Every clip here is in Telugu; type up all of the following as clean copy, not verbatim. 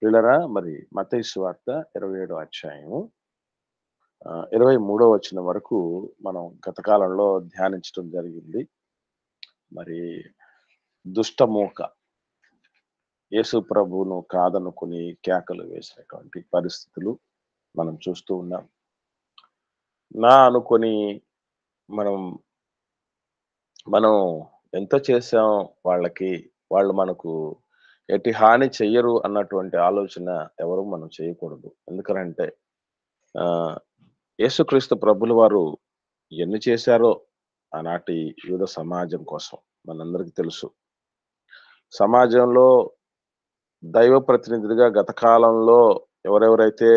ప్రియులారా, మరి మత్తయి సువార్త 27వ అధ్యాయము 23వ వచనం వరకు మనం గత కాలంలో ధ్యానించడం జరిగింది. మరి దుష్టమూక యేసు ప్రభువును కాదనుకుని కేకలు వేసినటువంటి పరిస్థితులు మనం చూస్తూ ఉన్నాం. నా అనుకొని మనం మనం ఎంత చేసాం వాళ్ళకి, వాళ్ళు మనకు ఎట్టి హాని చెయ్యరు అన్నటువంటి ఆలోచన ఎవరు మనం చేయకూడదు. ఎందుకనంటే ఆహ్, యేసుక్రీస్తు ప్రభుల వారు ఎన్ని చేశారో ఆనాటి యూద సమాజం కోసం మనందరికీ తెలుసు. సమాజంలో దైవ ప్రతినిధులుగా గత కాలంలో ఎవరెవరైతే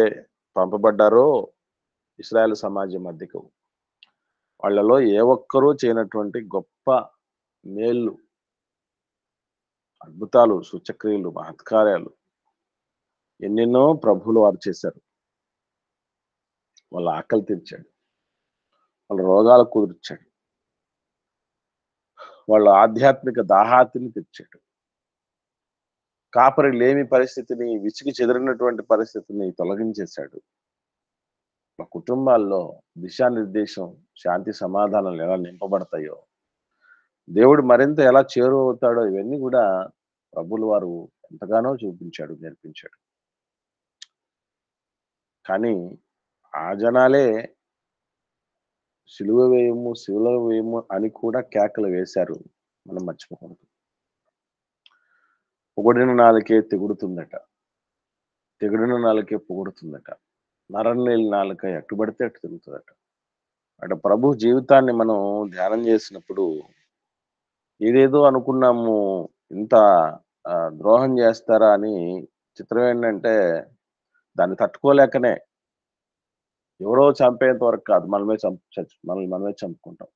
పంపబడ్డారో ఇశ్రాయేలు సమాజం మధ్యకు, వాళ్ళలో ఏ ఒక్కరూ చేయనటువంటి గొప్ప మేళ్ళు, అద్భుతాలు, సూచక్రియలు, మహత్కార్యాలు ఎన్నెన్నో ప్రభువులు వారు చేశారు. వాళ్ళ ఆకలి తీర్చాడు. వాళ్ళ రోగాలు కుదిర్చాడు. వాళ్ళ ఆధ్యాత్మిక దాహార్తిని తీర్చాడు. కాపరి లేమి పరిస్థితిని, విసిగి చెదిరినటువంటి పరిస్థితిని తొలగించేశాడు. మా కుటుంబాల్లో దిశానిర్దేశం, శాంతి సమాధానాలు ఎలా నింపబడతాయో, దేవుడు మరింత ఎలా చేరువవుతాడో ఇవన్నీ గూడా ప్రభువుల వారు ఎంతగానో చూపించాడు, నేర్పించాడు. కానీ ఆ జనాలే సిలువ వేయము, సిలువ వేయము అని కూడా కేకలు వేశారు. మనం మర్చిపోకూడదు. పొగిడిన నాలుకే తెగుడుతుందట. తెగిడిన నాలుకే పొగుడుతుందట. నరంలేని నాలుక ఎట్టుబడితే అటు తిరుగుతుందట. అటు ప్రభు జీవితాన్ని మనం ధ్యానం చేసినప్పుడు ఏదేదో అనుకున్నాము, ఇంత ద్రోహం చేస్తారా అని. చిత్రం ఏంటంటే దాన్ని తట్టుకోలేకనే ఎవరో చంపేంత వరకు కాదు, మనల్ని మనమే చంపుకుంటాం.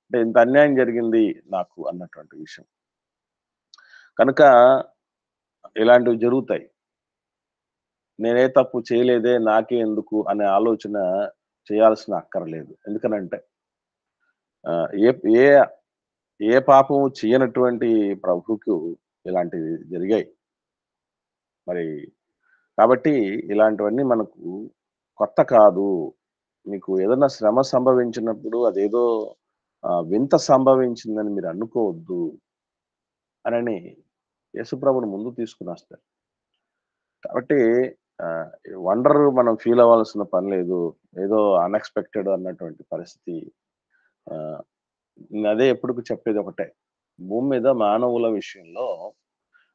అంటే ఇంత అన్యాయం జరిగింది నాకు అన్నటువంటి విషయం. కనుక ఇలాంటివి జరుగుతాయి. నేనే తప్పు చేయలేదే, నాకే ఎందుకు అనే ఆలోచన చేయాల్సిన అక్కర్లేదు. ఎందుకనంటే ఆహ్, ఏ ఏ ఏ పాపము చేయనటువంటి ప్రభువుకు ఇలాంటివి జరిగాయి. మరి కాబట్టి ఇలాంటివన్నీ మనకు కొత్త కాదు. మీకు ఏదన్నా శ్రమ సంభవించినప్పుడు అదేదో వింత సంభవించిందని మీరు అనుకోవద్దు అనని యేసుప్రభుని ముందుకు తీసుకొనొస్తారు. కాబట్టి ఆహ్, వండర్ మనం ఫీల్ అవ్వాల్సిన పని లేదు. ఏదో అన్‌ఎక్స్‌పెక్టెడ్ అన్నటువంటి పరిస్థితి. ఆహ్, నేనదే ఎప్పుడుకు చెప్పేది ఒకటే. భూమి మీద మానవుల విషయంలో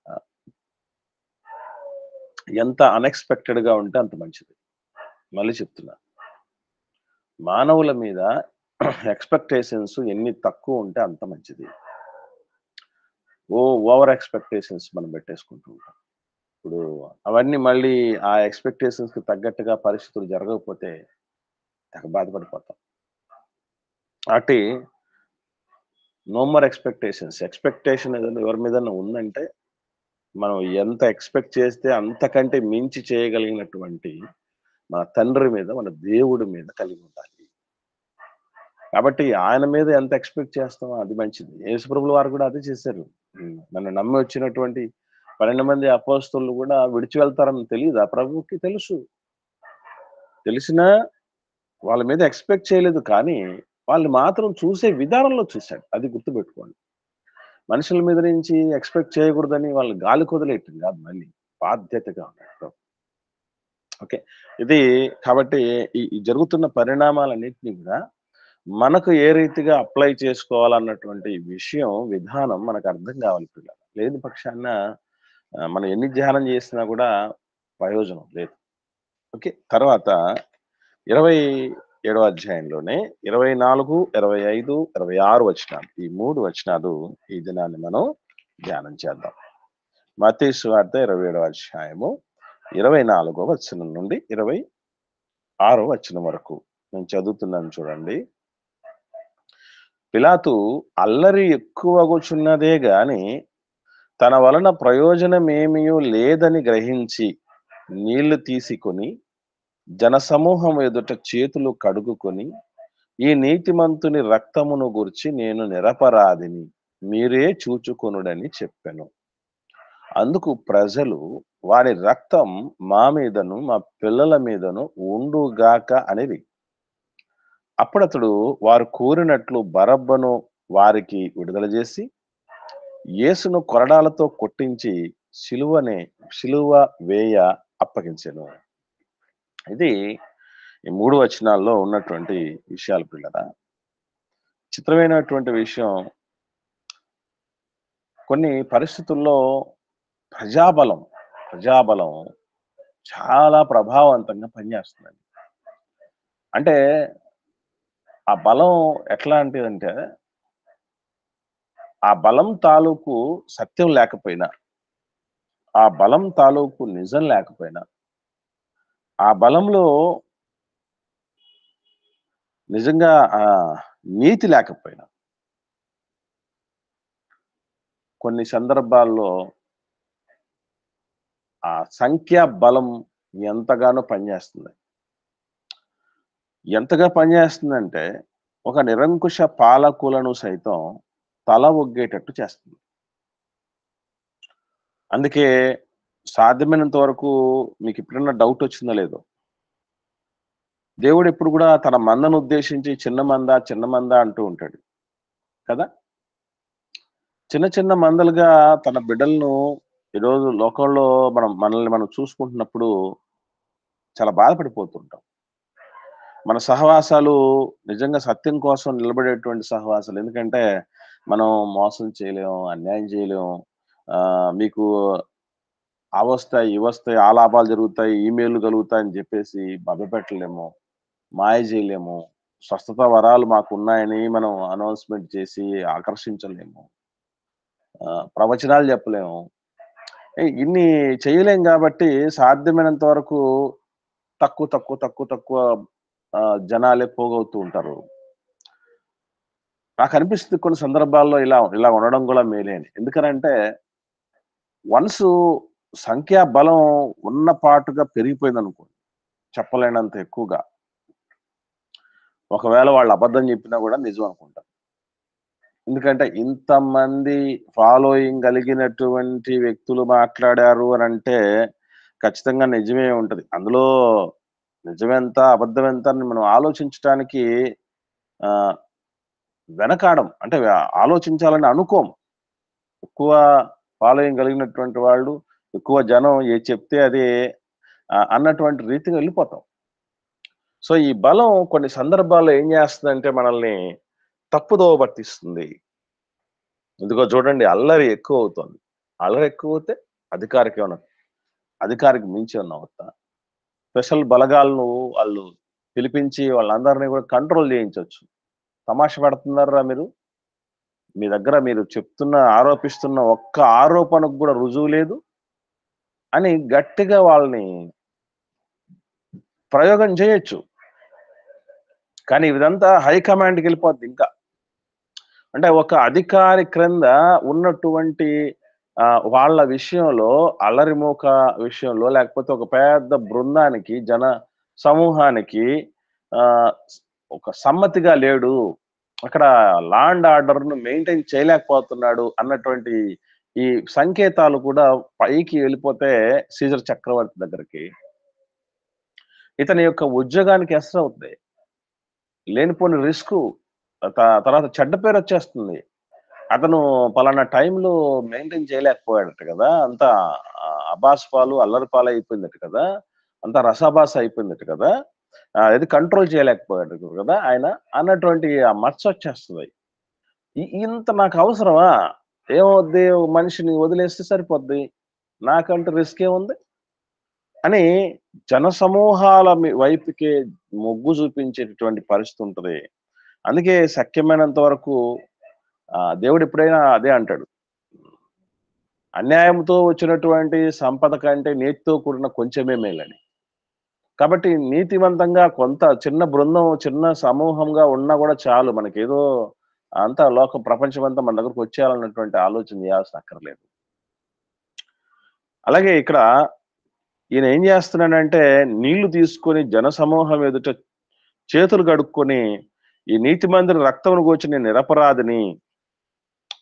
ఆహ్, ఎంత అన్‌ఎక్స్‌పెక్టెడ్‌గా ఉంటే అంత మంచిది. మళ్ళీ చెప్తున్నా. మానవుల మీద ఎక్స్‌పెక్టేషన్స్ ఎన్ని తక్కువ ఉంటే అంత మంచిది. ఓవర్ ఎక్స్‌పెక్టేషన్స్ మనం పెట్టేసుకుంటూ ఉంటాం. ఇప్పుడు అవన్నీ మళ్ళీ ఆ ఎక్స్‌పెక్టేషన్స్‌కి తగ్గట్టుగా పరిస్థితులు జరగకపోతే తెగ బాధపడిపోతాం. కాబట్టి నో మోర్ ఎక్స్‌పెక్టేషన్స్. ఎక్స్‌పెక్టేషన్ ఏదైనా ఎవరి మీదన్నా ఉందంటే, మనం ఎంత ఎక్స్‌పెక్ట్ చేస్తే అంతకంటే మించి చేయగలిగినటువంటి మన తండ్రి మీద, మన దేవుడి మీద కలిగి ఉండాలి. కాబట్టి ఆయన మీద ఎంత ఎక్స్‌పెక్ట్ చేస్తామో అది మంచిది. యేసుప్రభుల వారు కూడా అదే చేశారు. నన్ను నమ్మి వచ్చినటువంటి 12 మంది అపోస్తలులు కూడా విడిచి వెళ్తారని తెలీదా ప్రభువుకి? తెలుసు. తెలిసినా వాళ్ళ మీద ఎక్స్‌పెక్ట్ చేయలేదు. కానీ వాళ్ళు మాత్రం చూసే విధానంలో చూసాడు. అది గుర్తుపెట్టుకోండి. మనుషుల మీద నుంచి ఎక్స్‌పెక్ట్ చేయకూడదని వాళ్ళు గాలికి వదిలేయటం కాదు మళ్ళీ. బాధ్యతగా ఉన్నాడు. ఓకే. ఇది కాబట్టి ఈ జరుగుతున్న పరిణామాలన్నిటిని కూడా మనకు ఏ రీతిగా అప్లై చేసుకోవాలన్నటువంటి విషయం, విధానం మనకు అర్థం కావాలి పిల్లలు. లేని పక్షాన మనం ఎన్ని ధ్యానం చేసినా కూడా ప్రయోజనం లేదు. ఓకే. తర్వాత 27వ అధ్యాయంలోనే 24, 25, 26 వచనాలు. ఈ 3 వచనాలు ఈ దినాన్ని మనం ధ్యానం చేద్దాం. మత్తయి సువార్త 27వ అధ్యాయము 24వ వచనం నుండి 26వ వచనం వరకు. నేను చదువుతున్నాను చూడండి. పిలాతు అల్లరి ఎక్కువగుచున్నదే గాని తన వలన ప్రయోజనమేమియూ లేదని గ్రహించి నీళ్లు తీసుకొని జనసమూహం ఎదుట చేతులు కడుగుకొని, ఈ నీతిమంతుని రక్తమును గూర్చి నేను నిరపరాధిని, మీరే చూచుకొనుడని చెప్పెను. అందుకు ప్రజలు వారి రక్తం మా మీదను మా పిల్లల మీదను ఉండుగాక అనేది. అప్పుడతడు వారు కోరినట్లు బరబ్బను వారికి విడుదల చేసి యేసును కొరడాలతో కొట్టించి సిలువ వేయ అప్పగించెను. ఇది ఈ 3 వచనాల్లో ఉన్నటువంటి విషయాలు పిల్లరా. చిత్రమైనటువంటి విషయం, కొన్ని పరిస్థితుల్లో ప్రజాబలం ప్రజాబలం చాలా ప్రభావవంతంగా పనిచేస్తుందండి. అంటే ఆ బలం ఎట్లాంటిదంటే, ఆ బలం తాలూకు సత్యం లేకపోయినా, ఆ బలం తాలూకు నిజం లేకపోయినా, ఆ బలంలో నిజంగా నీతి లేకపోయినా, కొన్ని సందర్భాల్లో ఆ సంఖ్యా బలం ఎంతగానో పనిచేస్తుంది. ఎంతగా పనిచేస్తుందంటే, ఒక నిరంకుశ పాలకులను సైతం తల ఒగ్గేటట్టు చేస్తుంది. అందుకే సాధ్యమైనంత వరకు మీకెప్పుడన్నా డౌట్ వచ్చిందో లేదో, దేవుడెప్పుడు కూడా తన మందను ఉద్దేశించి చిన్న మంద అంటూ ఉంటాడు కదా! చిన్న చిన్న మందలుగా తన బిడ్డలను ఈరోజు లోకంలో మనల్ని మనం చూసుకుంటున్నప్పుడు చాలా బాధపడిపోతుంటాం. మన సహవాసాలు నిజంగా సత్యం కోసం నిలబడేటువంటి సహవాసాలు. ఎందుకంటే మనం మోసం చేయలేము, అన్యాయం చేయలేము. మీకు అవొస్తాయి, ఇవొస్తాయి, ఆ లాభాలు జరుగుతాయి, ఈ మేలు కలుగుతాయని జెప్పేసి మభ్యపెట్టలేము, మాయ జేయలేము. స్వస్థత వరాలు మాకున్నాయని మనం అనౌన్స్‌మెంట్ చేసి ఆకర్షించలేము. ప్రవచనాలు జెప్పలేము. ఇన్ని చేయలేం గాబట్టి సాధ్యమైనంత వరకు తక్కువ జనాలే పోగవుతూ ఉంటారు. నాకనిపిస్తుంది కొన్ని సందర్భాల్లో ఇలా ఉండడం గూడా మేలే అని. ఎందుకనంటే వన్సు సంఖ్యా బలం ఉన్న పాటుగా పెరిగిపోయిందనుకోండి, చెప్పలేనంత ఎక్కువగా, ఒకవేళ వాళ్ళు అబద్ధం చెప్పినా గూడా నిజం అనుకుంటారు. ఎందుకంటే ఇంతమంది ఫాలోయింగ్ కలిగినటువంటి వ్యక్తులు మాట్లాడారు అనంటే ఖచ్చితంగా నిజమే ఉంటది. అందులో నిజమెంత, అబద్ధమెంత అని మనం ఆలోచించటానికి ఆహ్, వెనకాడం. అంటే ఆలోచించాలని అనుకోము. ఎక్కువ ఫాలోయింగ్ కలిగినటువంటి వాళ్ళు, ఎక్కువ జనం ఏది చెప్తే అదే అన్నటువంటి రీతిగా వెళ్ళిపోతాం. సో, ఈ బలం కొన్ని సందర్భాల్లో ఏం చేస్తదంటే మనల్ని తప్పుదోవ పట్టిస్తుంది. ఇదిగో చూడండి, అల్లరి ఎక్కువవుతోంది. అల్లరి ఎక్కువవుతే అధికారికి మించి ఏమన్నా అవుద్దా? స్పెషల్ బలగాలను వాళ్ళు పిలిపించి వాళ్ళందరిని కూడా కంట్రోల్ చేయించొచ్చు. తమాషా పడుతున్నారా మీరు? మీ దగ్గర మీరు ఆరోపిస్తున్న ఒక్క ఆరోపణకు కూడా రుజువు లేదు అని గట్టిగా వాళ్ళని ప్రయోగం చేయొచ్చు. కానీ ఇదంతా హైకమాండ్‌కెళ్ళిపోద్ది ఇంకా. అంటే ఒక అధికారి క్రింద ఉన్నటువంటి వాళ్ళ విషయంలో, అల్లరిమూక విషయంలో, లేకపోతే ఒక పెద్ద బృందానికి, జన సమూహానికి ఆహ్, ఒక సమ్మతిగా లేడు. అక్కడ లా అండ్ ఆర్డర్‌ను మెయింటైన్ చేయలేకపోతున్నాడు అన్నటువంటి ఈ సంకేతాలు కూడా పైకి వెళ్ళిపోతే సీజర్ చక్రవర్తి దగ్గరికి, ఇతని యొక్క ఉద్యోగానికి ఎసరవుద్ది. లేనిపోని రిస్కు. తర్వాత చెడ్డ పేరొచ్చేస్తుంది. అతను పలానా టైంలో మెయింటైన్ చేయలేకపోయాడట గదా! అంతా అబాస్పాలు, అల్లరి పాలయిపోయిందట కదా! అంతా రసాభాస అయిపోయిందట కదా! ఏది కంట్రోల్ చేయలేకపోయాడు గదా ఆయన అన్నటువంటి ఆ మచ్చొచ్చేస్తది. ఇంత నాకవసరమా? ఏమవుద్ది, ఒక మనిషిని వదిలేస్తే సరిపోద్ది. నాకంటూ రిస్కేముంది అని జనసమూహాల వైపుకే మొగ్గు చూపించేటటువంటి పరిస్థితి ఉంటది. అందుకే శక్యమైనంత వరకు దేవుడెప్పుడైనా అదే అంటాడు. అన్యాయంతో వచ్చినటువంటి సంపద కంటే నీతితో కూడిన కొంచెమే మేలని. కాబట్టి నీతివంతంగా కొంత చిన్న బృందం, చిన్న సమూహంగా ఉన్నా గూడా చాలు. మనకేదో అంతా ప్రపంచమంతా మన దగ్గరకొచ్చేయాలన్నటువంటి ఆలోచన చేయాల్సిన అక్కర్లేదు. అలాగే ఇక్కడ ఈయన ఏం చేస్తున్నాడంటే, నీళ్లు తీసుకొని జనసమూహం ఎదుట చేతులు కడుక్కొని, ఈ నీతిమంతుని రక్తమును గూర్చి నేను నిరపరాధిని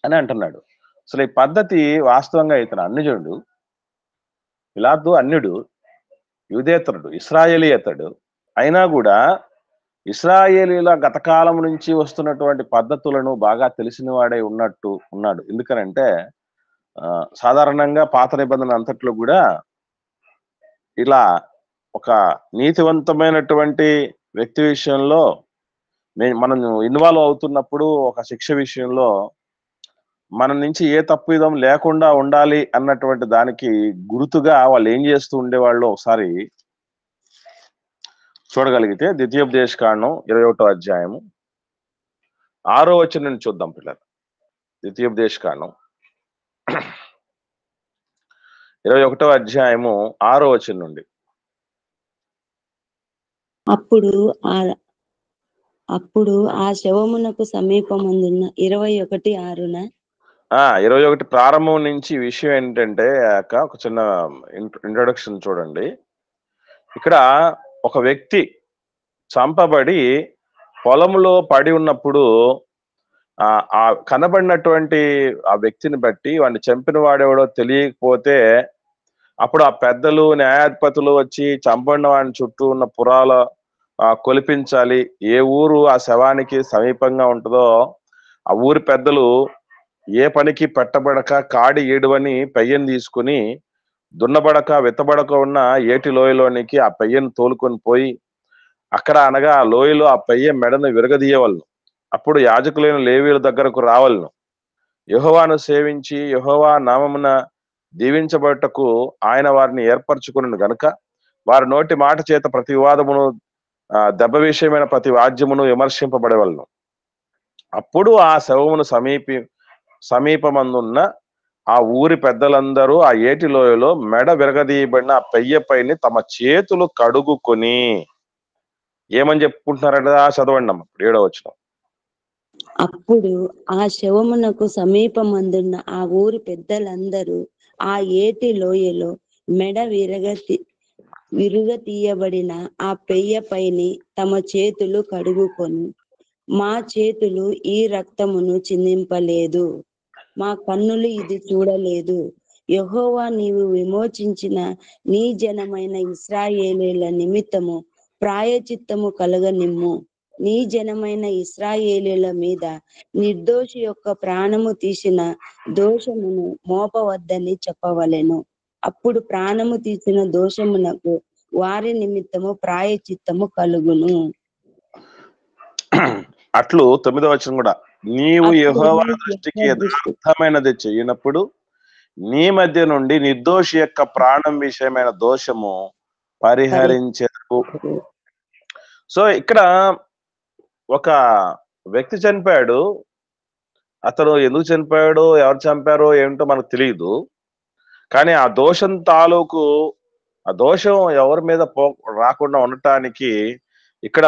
అని అంటున్నాడు. అసలు ఈ పద్ధతి వాస్తవంగా ఇతను అన్యజనుడు, పిలాతు అన్యుడు, యూదేతరుడు, ఇశ్రాయేలీయేతరుడు. అయినా గూడా ఇశ్రాయేలీల గత కాలం నుంచి వస్తున్నటువంటి పద్ధతులను బాగా తెలిసిన వాడై ఉన్నాడు. ఎందుకనంటే సాధారణంగా పాత నిబంధన అంతట్లో గూడా ఇలా ఒక నీతివంతమైనటువంటి వ్యక్తి విషయంలో మనం ఇన్వాల్వ్ అవుతున్నప్పుడు ఒక శిక్ష విషయంలో మన నుంచి ఏ తప్పిదం లేకుండా ఉండాలి అన్నటువంటి దానికి గుర్తుగా వాళ్ళు ఏం చేస్తూ ఉండేవాళ్ళు ఒకసారి చూడగలిగితే ద్వితీయోపదేశకాండం 21వ అధ్యాయము 6వ వచనం నుంచి చూద్దాం పిల్లలు. ద్వితీయోపదేశకాండం 21వ అధ్యాయము 6వ వచనం నుండి. అప్పుడు ఆ శవమునకు సమీపమందున్న 21:6న 21 ప్రారంభం నుంచి విషయం ఏంటంటే ఒక చిన్న ఇంట్రొడక్షన్ చూడండి. ఇక్కడ ఒక వ్యక్తి చంపబడి పొలంలో పడి ఉన్నప్పుడు ఆ కనబడినటువంటి ఆ వ్యక్తిని బట్టి వాడిని చంపిన వాడెవడో తెలియకపోతే అప్పుడు ఆ పెద్దలు న్యాయాధిపతులు వచ్చి చంపడిన వాడిని చుట్టూ ఉన్న పురాల కొలిపించాలి. ఏ ఊరు ఆ శవానికి సమీపంగా ఉంటుందో ఆ ఊరి పెద్దలు ఏ పనికి పెట్టబడక కాడి ఏడువని పెయ్యను తీసుకుని దున్నబడక విత్తబడక ఉన్న ఏటి లోయలోనికి ఆ పెయ్యను తోలుకొని పోయి అక్కడ అనగా ఆ లోయలో ఆ పెయ్య మెడను విరగదీయవలను. అప్పుడు యాజకులైన లేవీయుల దగ్గరకు రావలను. యెహోవాను సేవించి యెహోవా నామమున దీవించబడటకు ఆయన వారిని ఏర్పరచుకుని గనుక వారి నోటి మాట చేత ప్రతి వివాదమును దెబ్బ విషయమైన ప్రతి వాద్యమును విమర్శింపబడవలను. అప్పుడు ఆ శవమును సమీపమందున్న ఆ ఊరి పెద్దలందరూ ఆ ఏటి లోయలో మెడ విరగదీయబడిన ఆ పెయ్యపైని తమ చేతులు కడుగుకొని ఏమని చెప్పుకుంటున్నారట? చదవండి అమ్మ 7వ వచనం. అప్పుడు ఆ శవమునకు సమీపమందున్న ఆ ఊరి పెద్దలందరూ ఆ ఏటి లోయలో మెడ విరుగతీయబడిన ఆ పెయ్యపైని తమ చేతులు కడుగుకొని, మా చేతులు ఈ రక్తమును చిందింపలేదు, మా కన్నులు ఇది చూడలేదు. యెహోవా నీవు విమోచించిన నీ జనమైన ఇశ్రాయేలీల నిమిత్తము ప్రాయచిత్తము కలగనిమ్ము. నీ జనమైన ఇశ్రాయేలీల మీద నిర్దోషి యొక్క ప్రాణము తీసిన దోషమును మోపవద్దని చెప్పవలెను. అప్పుడు ప్రాణము తీసిన దోషమునకు వారి నిమిత్తము ప్రాయచిత్తము కలుగును. అట్లు 9వ వచనం కూడా, నీవు యెహోవా దృష్టికి యథార్థమైనది చేయనప్పుడు నీ మధ్య నుండి నిర్దోషి యొక్క ప్రాణం విషయమైన దోషము పరిహరించదు. సో ఇక్కడ ఒక వ్యక్తి చనిపోయాడు. అతను ఎందుకు చనిపోయాడో, ఎవరు చంపారో ఏమిటో మనకు తెలియదు. కానీ ఆ దోషం తాలూకు ఆ దోషం ఎవరి మీద రాకుండా ఉండటానికి ఇక్కడ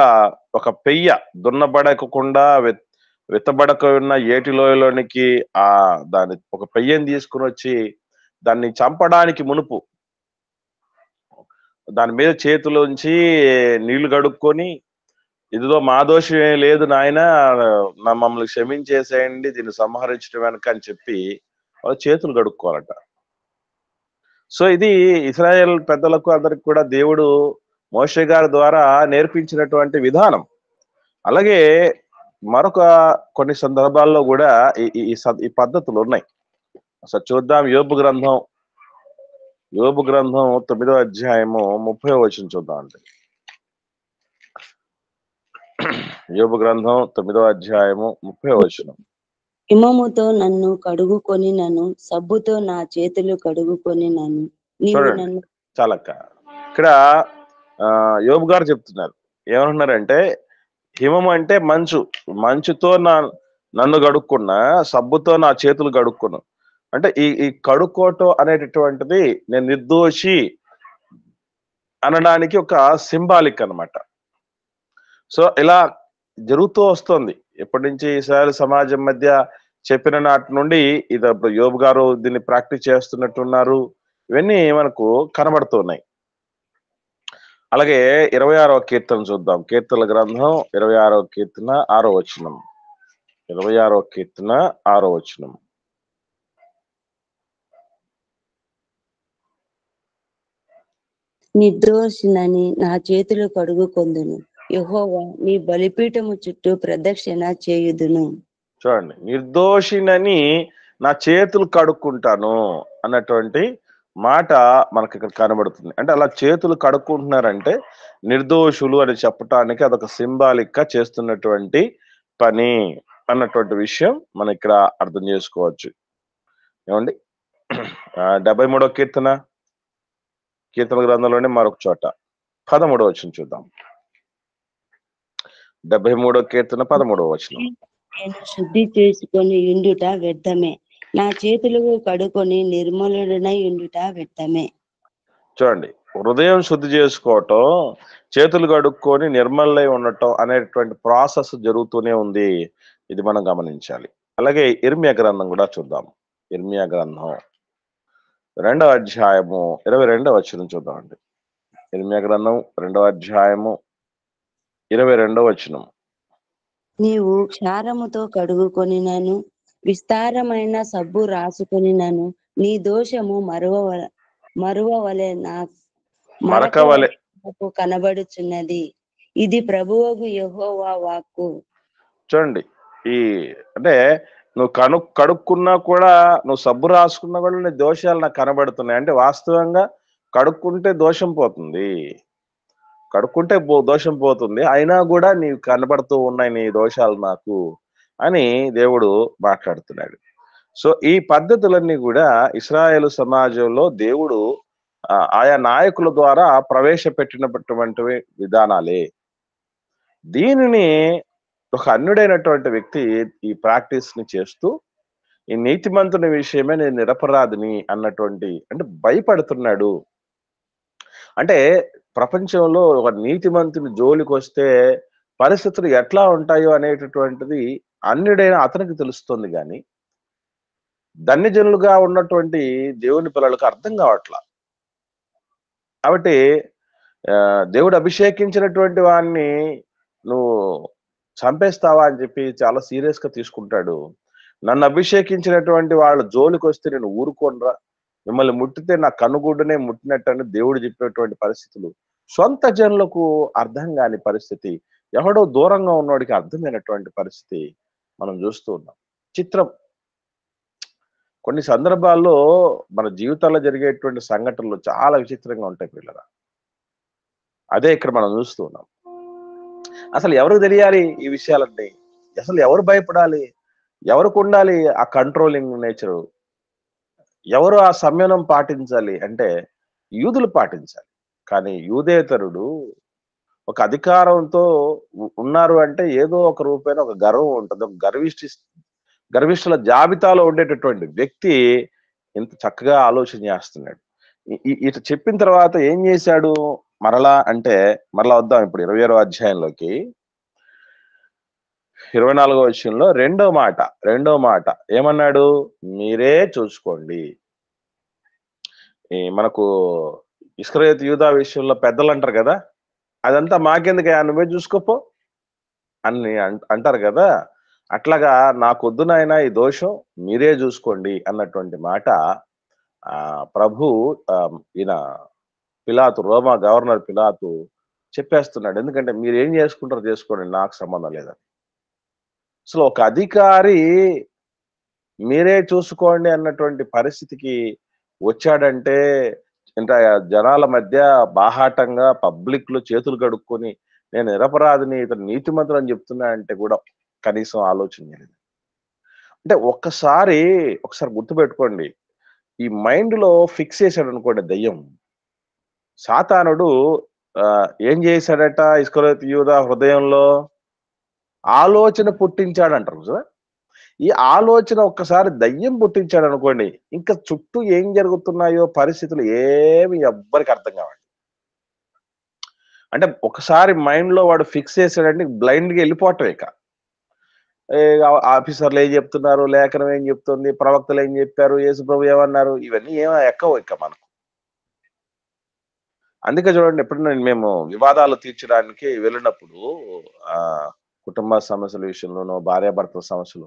ఒక పెయ్య దున్నబడకుండా విత్తబడక ఉన్న ఏటి లోయలోనికి దాని ఒక పెయ్యని తీసుకుని వచ్చి దాన్ని చంపడానికి మునుపు దాని మీద చేతిలోంచి నీళ్లు కడుక్కొని, ఇదిగో మా దోషం ఏం లేదు నాయన, మమ్మల్ని క్షమించేసేయండి, దీన్ని సంహరించడం వెనక అని చెప్పి వాళ్ళు చేతులు కడుక్కోవాలట. సో ఇది ఇశ్రాయేల్ పెద్దలకు అందరికి కూడా దేవుడు మోషే గారి ద్వారా నేర్పించినటువంటి విధానం. అలాగే మరొక కొన్ని సందర్భాల్లో కూడా ఈ పద్ధతులు ఉన్నాయి. అసలు చూద్దాం. యోబు గ్రంథం 9వ అధ్యాయము 30వ వచనం చూద్దాం. అంటే యోబు గ్రంథం 9వ అధ్యాయము 30వ వచనం. హిమముతో నన్ను కడుగుకొని నన్ను, సబ్బుతో నా చేతులు కడుగుకొని నన్ను. చూడండి చాలక్క, ఇక్కడ యోబు గారు చెప్తున్నారు. ఏమంటున్నారంటే హిమం అంటే మంచుతో నన్ను కడుక్కున్నా, సబ్బుతో నా చేతులు కడుక్కున్నా. అంటే ఈ కడుక్కోవటం అనేటటువంటిది నేను నిర్దోషి అనడానికి ఒక సింబాలిక్ అన్నమాట. సో ఇలా జరుగుతూ వస్తుంది ఎప్పటి నుంచి ఇశ్రాయేల్ సమాజం మధ్య చెప్పిన నాటి నుండి. ఇది యోబు గారు దీన్ని ప్రాక్టీస్ చేస్తున్నట్టున్నారు. ఇవన్నీ మనకు కనబడుతున్నాయి. అలాగే 26వ కీర్తన చూద్దాం. కీర్తనల గ్రంథం 26వ కీర్తన 6వ వచనం. 26వ కీర్తన 6వ వచనం. నిర్దోషినని నా చేతులు కడుగుకొందును. యెహోవా నీ బలిపీఠము చుట్టూ ప్రదక్షిణ చేయుదును. చూడండి, నిర్దోషినని నా చేతులు కడుక్కుంటాను అన్నటువంటి మాట మనకి ఇక్కడ కనబడుతుంది. అంటే అలా చేతులు కడుక్కుంటున్నారంటే నిర్దోషులు అని చెప్పటానికి అదొక సింబాలిక్ గా చేస్తున్నటువంటి పని అన్నటువంటి విషయం మనం ఇక్కడ అర్థం చేసుకోవచ్చు. ఏమండి? 73వ కీర్తన గ్రంథంలోనే మరొక చోట 13వ వచనం చూద్దాం. 73వ కీర్తన 13వ వచనం. నేను శుద్ధి చేసుకొని ఇండుట వ్యర్థమే, నా చేతులు కడుకొని నిర్మలుడనై ఇండుట వ్యర్థమే. చూడండి, హృదయం శుద్ధి చేసుకోవటం, చేతులు కడుక్కొని నిర్మలై ఉండటం అనేటువంటి ప్రాసెస్ జరుగుతూనే ఉంది. ఇది మనం గమనించాలి. అలాగే ఇర్మియా గ్రంథం కూడా చూద్దాం. ఇర్మియా గ్రంథం 2వ అధ్యాయము 22వ వచనం చూద్దామండి. ఇర్మియా గ్రంథం 2వ అధ్యాయము 22వ వచనం. నీవు క్షారముతో కడుగుకొని నన్ను విస్తారమైన సబ్బు రాసుకొని నన్ను నీ దోషము మరువవలె నా మరక వలె నాకు కనబడుచున్నది. ఇది ప్రభువగు యెహోవా వాక్కు. చూడండి, ఈ అంటే నువ్వు కడుక్కున్నా కూడా, నువ్వు సబ్బు రాసుకున్నా కూడా నీ దోషాలు నాకు కనబడుతున్నాయి. అంటే వాస్తవంగా కడుక్కుంటే దోషం పోతుంది, కడుక్కుంటే దోషం పోతుంది, అయినా కూడా నీవు కనబడుతూ ఉన్నాయి నీ దోషాలు నాకు అని దేవుడు మాట్లాడుతున్నాడు. సో ఈ పద్ధతులన్నీ కూడా ఇశ్రాయేలు సమాజంలో దేవుడు ఆయా నాయకుల ద్వారా ప్రవేశపెట్టినటువంటి విధానాలే. దీనిని ఒక అన్యుడైనటువంటి వ్యక్తి ఈ ప్రాక్టీస్ ని చేస్తూ, ఈ నీతిమంతుని విషయమే నేను నిరపరాధిని అన్నటువంటి, అంటే భయపడుతున్నాడు. అంటే ప్రపంచంలో ఒక నీతిమంతుని జోలికి వస్తే పరిస్థితులు ఎట్లా ఉంటాయో అనేటటువంటిది అన్యుడైన అతనికి తెలుస్తుంది, కానీ ధన్యజనులుగా ఉన్నటువంటి దేవుని పిల్లలకు అర్థం కావట్లా. కాబట్టి దేవుడు అభిషేకించినటువంటి వాడిని నువ్వు చంపేస్తావా అని చెప్పి చాలా సీరియస్ గా తీసుకుంటాడు. నన్ను అభిషేకించినటువంటి వాళ్ళ జోలికి వస్తే నేను ఊరుకోనరా, మిమ్మల్ని ముట్టితే నా కనుగుడ్డునే ముట్టినట్టు దేవుడు చెప్పేటువంటి పరిస్థితులు సొంత జనులకు అర్థం కాని పరిస్థితి, ఎవడో దూరంగా ఉన్నవాడికి అర్థమైనటువంటి పరిస్థితి మనం చూస్తూ ఉన్నాం. చిత్రం. కొన్ని సందర్భాల్లో మన జీవితాల్లో జరిగేటువంటి సంఘటనలు చాలా విచిత్రంగా ఉంటాయి పిల్లరా. అదే ఇక్కడ మనం చూస్తూ ఉన్నాం. అసలు ఎవరికి తెలియాలి ఈ విషయాలన్నీ? అసలు ఎవరు భయపడాలి? ఎవరికి ఉండాలి ఆ కంట్రోలింగ్ నేచరు? ఎవరు ఆ సంయమనం పాటించాలి అంటే యూదులు పాటించాలి. కానీ యూదేతరుడు ఒక అధికారంతో ఉన్నారు అంటే ఏదో ఒక రూపైన ఒక గర్వం ఉంటుంది. ఒక గర్విష్ఠుల జాబితాలో ఉండేటటువంటి వ్యక్తి ఇంత చక్కగా ఆలోచన చేస్తున్నాడు. ఇటు చెప్పిన తర్వాత ఏం చేశాడు మరలా అంటే, మరలా వద్దాం ఇప్పుడు 26వ అధ్యాయంలోకి. 24వ వచనంలో రెండో మాట ఏమన్నాడు? మీరే చూసుకోండి. మనకు ఇస్కరియోతు యూదా విషయంలో పెద్దలు అంటారు కదా, అదంతా మాకెందుకు, నువ్వే చూసుకోపో అని అంటారు కదా. అట్లాగా నాకొద్దు నాయనా ఈ దోషం, మీరే చూసుకోండి అన్నటువంటి మాట ప్రభు ఈయన పిలాతు, రోమా గవర్నర్ పిలాతు చెప్పేస్తున్నాడు. ఎందుకంటే మీరు ఏం చేసుకుంటారో చేసుకోండి, నాకు సంబంధం లేదని. అసలు ఒక అధికారి మీరే చూసుకోండి అన్నటువంటి పరిస్థితికి వచ్చాడంటే, ఇంకా జనాల మధ్య బాహాటంగా పబ్లిక్ లో చేతులు కడుక్కొని నేను నిరపరాధిని, ఇతను నీతిమంతుడు అని చెప్తున్నా అంటే కూడా కనీసం ఆలోచన లేదు. అంటే ఒకసారి గుర్తుపెట్టుకోండి, ఈ మైండ్ లో ఫిక్స్ చేశాడు అనుకోండి దయ్యం. సాతానుడు ఏం చేశాడట ఇస్కరియోతు యూదా హృదయంలో? ఆలోచన పుట్టించాడంటారు కదా. ఈ ఆలోచన ఒక్కసారి దయ్యం పుట్టించాడు అనుకోండి, ఇంకా చుట్టూ ఏం జరుగుతున్నాయో పరిస్థితులు ఏమి ఎవ్వరికి అర్థం కావండి. అంటే ఒకసారి మైండ్ లో వాడు ఫిక్స్ చేశాడంటే బ్లైండ్ గా వెళ్ళిపోవటం. ఇక ఆఫీసర్లు ఏం చెప్తున్నారు, లేఖనం ఏం చెప్తుంది, ప్రవక్తలు ఏం చెప్పారు, యేసుప్రభు ఏమన్నారు, ఇవన్నీ ఏమో ఎక్కవు ఇక మనకు. అందుకే చూడండి, ఎప్పుడైనా మేము వివాదాలు తీర్చడానికి వెళ్ళినప్పుడు, కుటుంబ సమస్యల విషయంలోనో భార్యాభర్తల సమస్యలు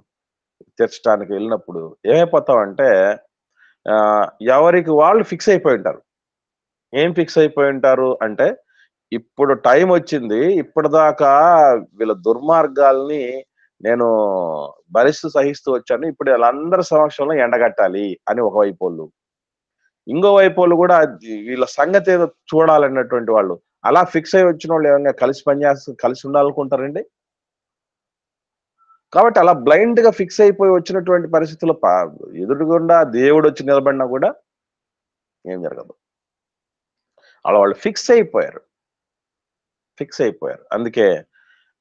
తీర్చడానికి వెళ్ళినప్పుడు ఏమైపోతామంటే ఎవరికి వాళ్ళు ఫిక్స్ అయిపోయి ఉంటారు. ఏం ఫిక్స్ అయిపోయి ఉంటారు అంటే, ఇప్పుడు టైం వచ్చింది. ఇప్పటిదాకా వీళ్ళ దుర్మార్గాల్ని నేను భరిస్తూ సహిస్తూ వచ్చాను. ఇప్పుడు వీళ్ళందరి సమక్షంలో ఎండగట్టాలి అని ఒక వైపోళ్ళు. ఇంకో వైపోళ్ళు కూడా వీళ్ళ సంగతి ఏదో చూడాలన్నటువంటి వాళ్ళు. అలా ఫిక్స్ అయ్యి వచ్చిన వాళ్ళు ఏమన్నా కలిసి కలిసి ఉండాలనుకుంటారండి? కాబట్టి అలా బ్లైండ్ గా ఫిక్స్ అయిపోయి వచ్చినటువంటి పరిస్థితుల్లో ఎదురుగుండా దేవుడు వచ్చి నిలబడినా కూడా ఏం జరగదు. అలా వాళ్ళు ఫిక్స్ అయిపోయారు. అందుకే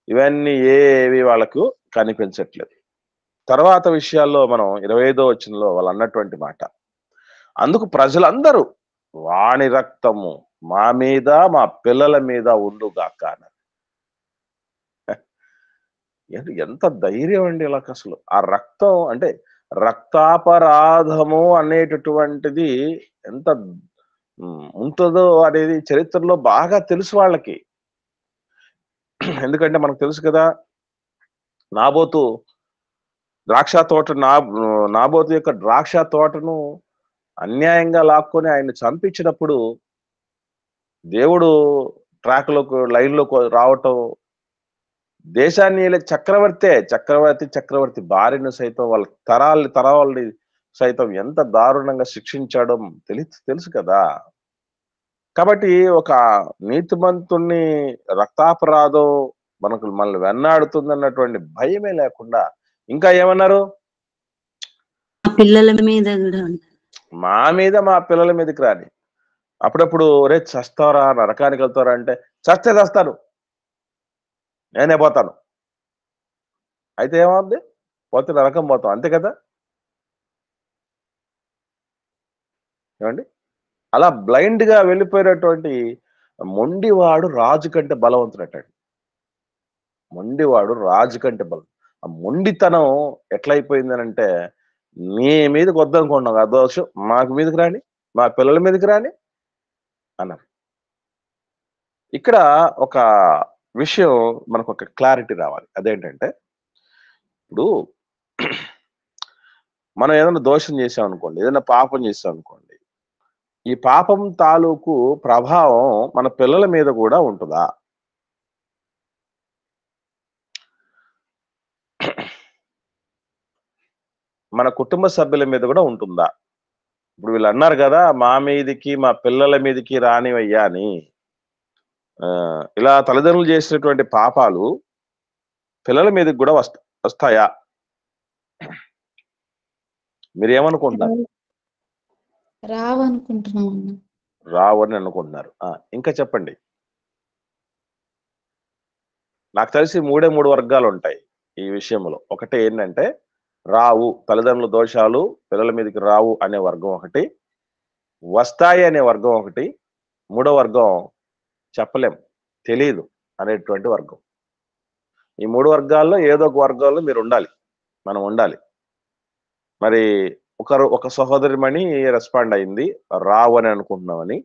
ఇవన్నీ ఏవి వాళ్ళకు కనిపించట్లేదు. తర్వాత విషయాల్లో మనం 25వ వచనంలో వాళ్ళు అన్నటువంటి మాట, అందుకు ప్రజలందరూ వాని రక్తము మా మీద మా పిల్లల మీద ఉండుగాక అన్నారు. ఎంత ధైర్యం అండి వీళ్ళకి అసలు. ఆ రక్తం అంటే రక్తాపరాధము అనేటటువంటిది ఎంత ఉంటుందో అనేది చరిత్రలో బాగా తెలుసు వాళ్ళకి. ఎందుకంటే మనకు తెలుసు కదా, నాబోతు నాబోతు యొక్క ద్రాక్ష తోటను అన్యాయంగా లాక్కొని ఆయన చంపించినప్పుడు దేవుడు లైన్లోకి రావటం, దేశాన్ని చక్రవర్తి భార్యను సైతం వాళ్ళ తరాలని సైతం ఎంత దారుణంగా శిక్షించడం తెలుసు కదా. కాబట్టి ఒక నీతిమంతుణ్ణి రక్తాపరాధం మనల్ని వెన్నాడుతుందన్నటువంటి భయమే లేకుండా ఇంకా ఏమన్నారు, పిల్లల మీద కూడా మా మీద మా పిల్లల మీదకి రాని. అప్పుడప్పుడు రే చస్తారా, నరకానికి వెళ్తారా అంటే, చస్తే చస్తాను, నేనే పోతాను. అయితే ఏమవుద్ది? పోతే నరకం పోతాం, అంతే కదా. ఏమండి? అలా బ్లైండ్ గా వెళ్ళిపోయినటువంటి మొండివాడు రాజు కంటే బలవంతుడటండి. మొండివాడు రాజు కంటే బలం. ఆ మొండితనం ఎట్లయిపోయిందనంటే, నీ మీదకి వద్దనుకున్నాం ఆ దోషం మాకు మీదకి రాని, మా పిల్లల మీదకి రాని అన్నారు. ఇక్కడ ఒక విషయం మనకు ఒక క్లారిటీ రావాలి. అదేంటంటే, ఇప్పుడు మనం ఏదైనా దోషం చేసాం అనుకోండి, ఏదైనా పాపం చేసాం అనుకోండి, ఈ పాపం తాలూకు ప్రభావం మన పిల్లల మీద కూడా ఉంటుందా? మన కుటుంబ సభ్యుల మీద కూడా ఉంటుందా? ఇప్పుడు వీళ్ళు అన్నారు కదా, మా మీదికి మా పిల్లల మీదికి రానివయ్యా అని. ఇలా తల్లిదండ్రులు చేసినటువంటి పాపాలు పిల్లల మీదకి కూడా వస్తాయా? మీరేమనుకుంటున్నారు? రావని అనుకుంటున్నారు. ఇంకా చెప్పండి. నాకు తెలిసి 3 వర్గాలు ఉంటాయి ఈ విషయంలో. ఒకటి ఏంటంటే, రావు, తల్లిదండ్రుల దోషాలు పిల్లల మీదకి రావు అనే వర్గం ఒకటి, వస్తాయి అనే వర్గం ఒకటి, మూడో వర్గం చెప్పలేం, తెలియదు అనేటువంటి వర్గం. ఈ 3 వర్గాల్లో ఏదో ఒక వర్గాల్లో మీరు ఉండాలి, మనం ఉండాలి. మరి ఒక సహోదరిమణి రెస్పాండ్ అయింది, రావు అని అనుకుంటున్నామని.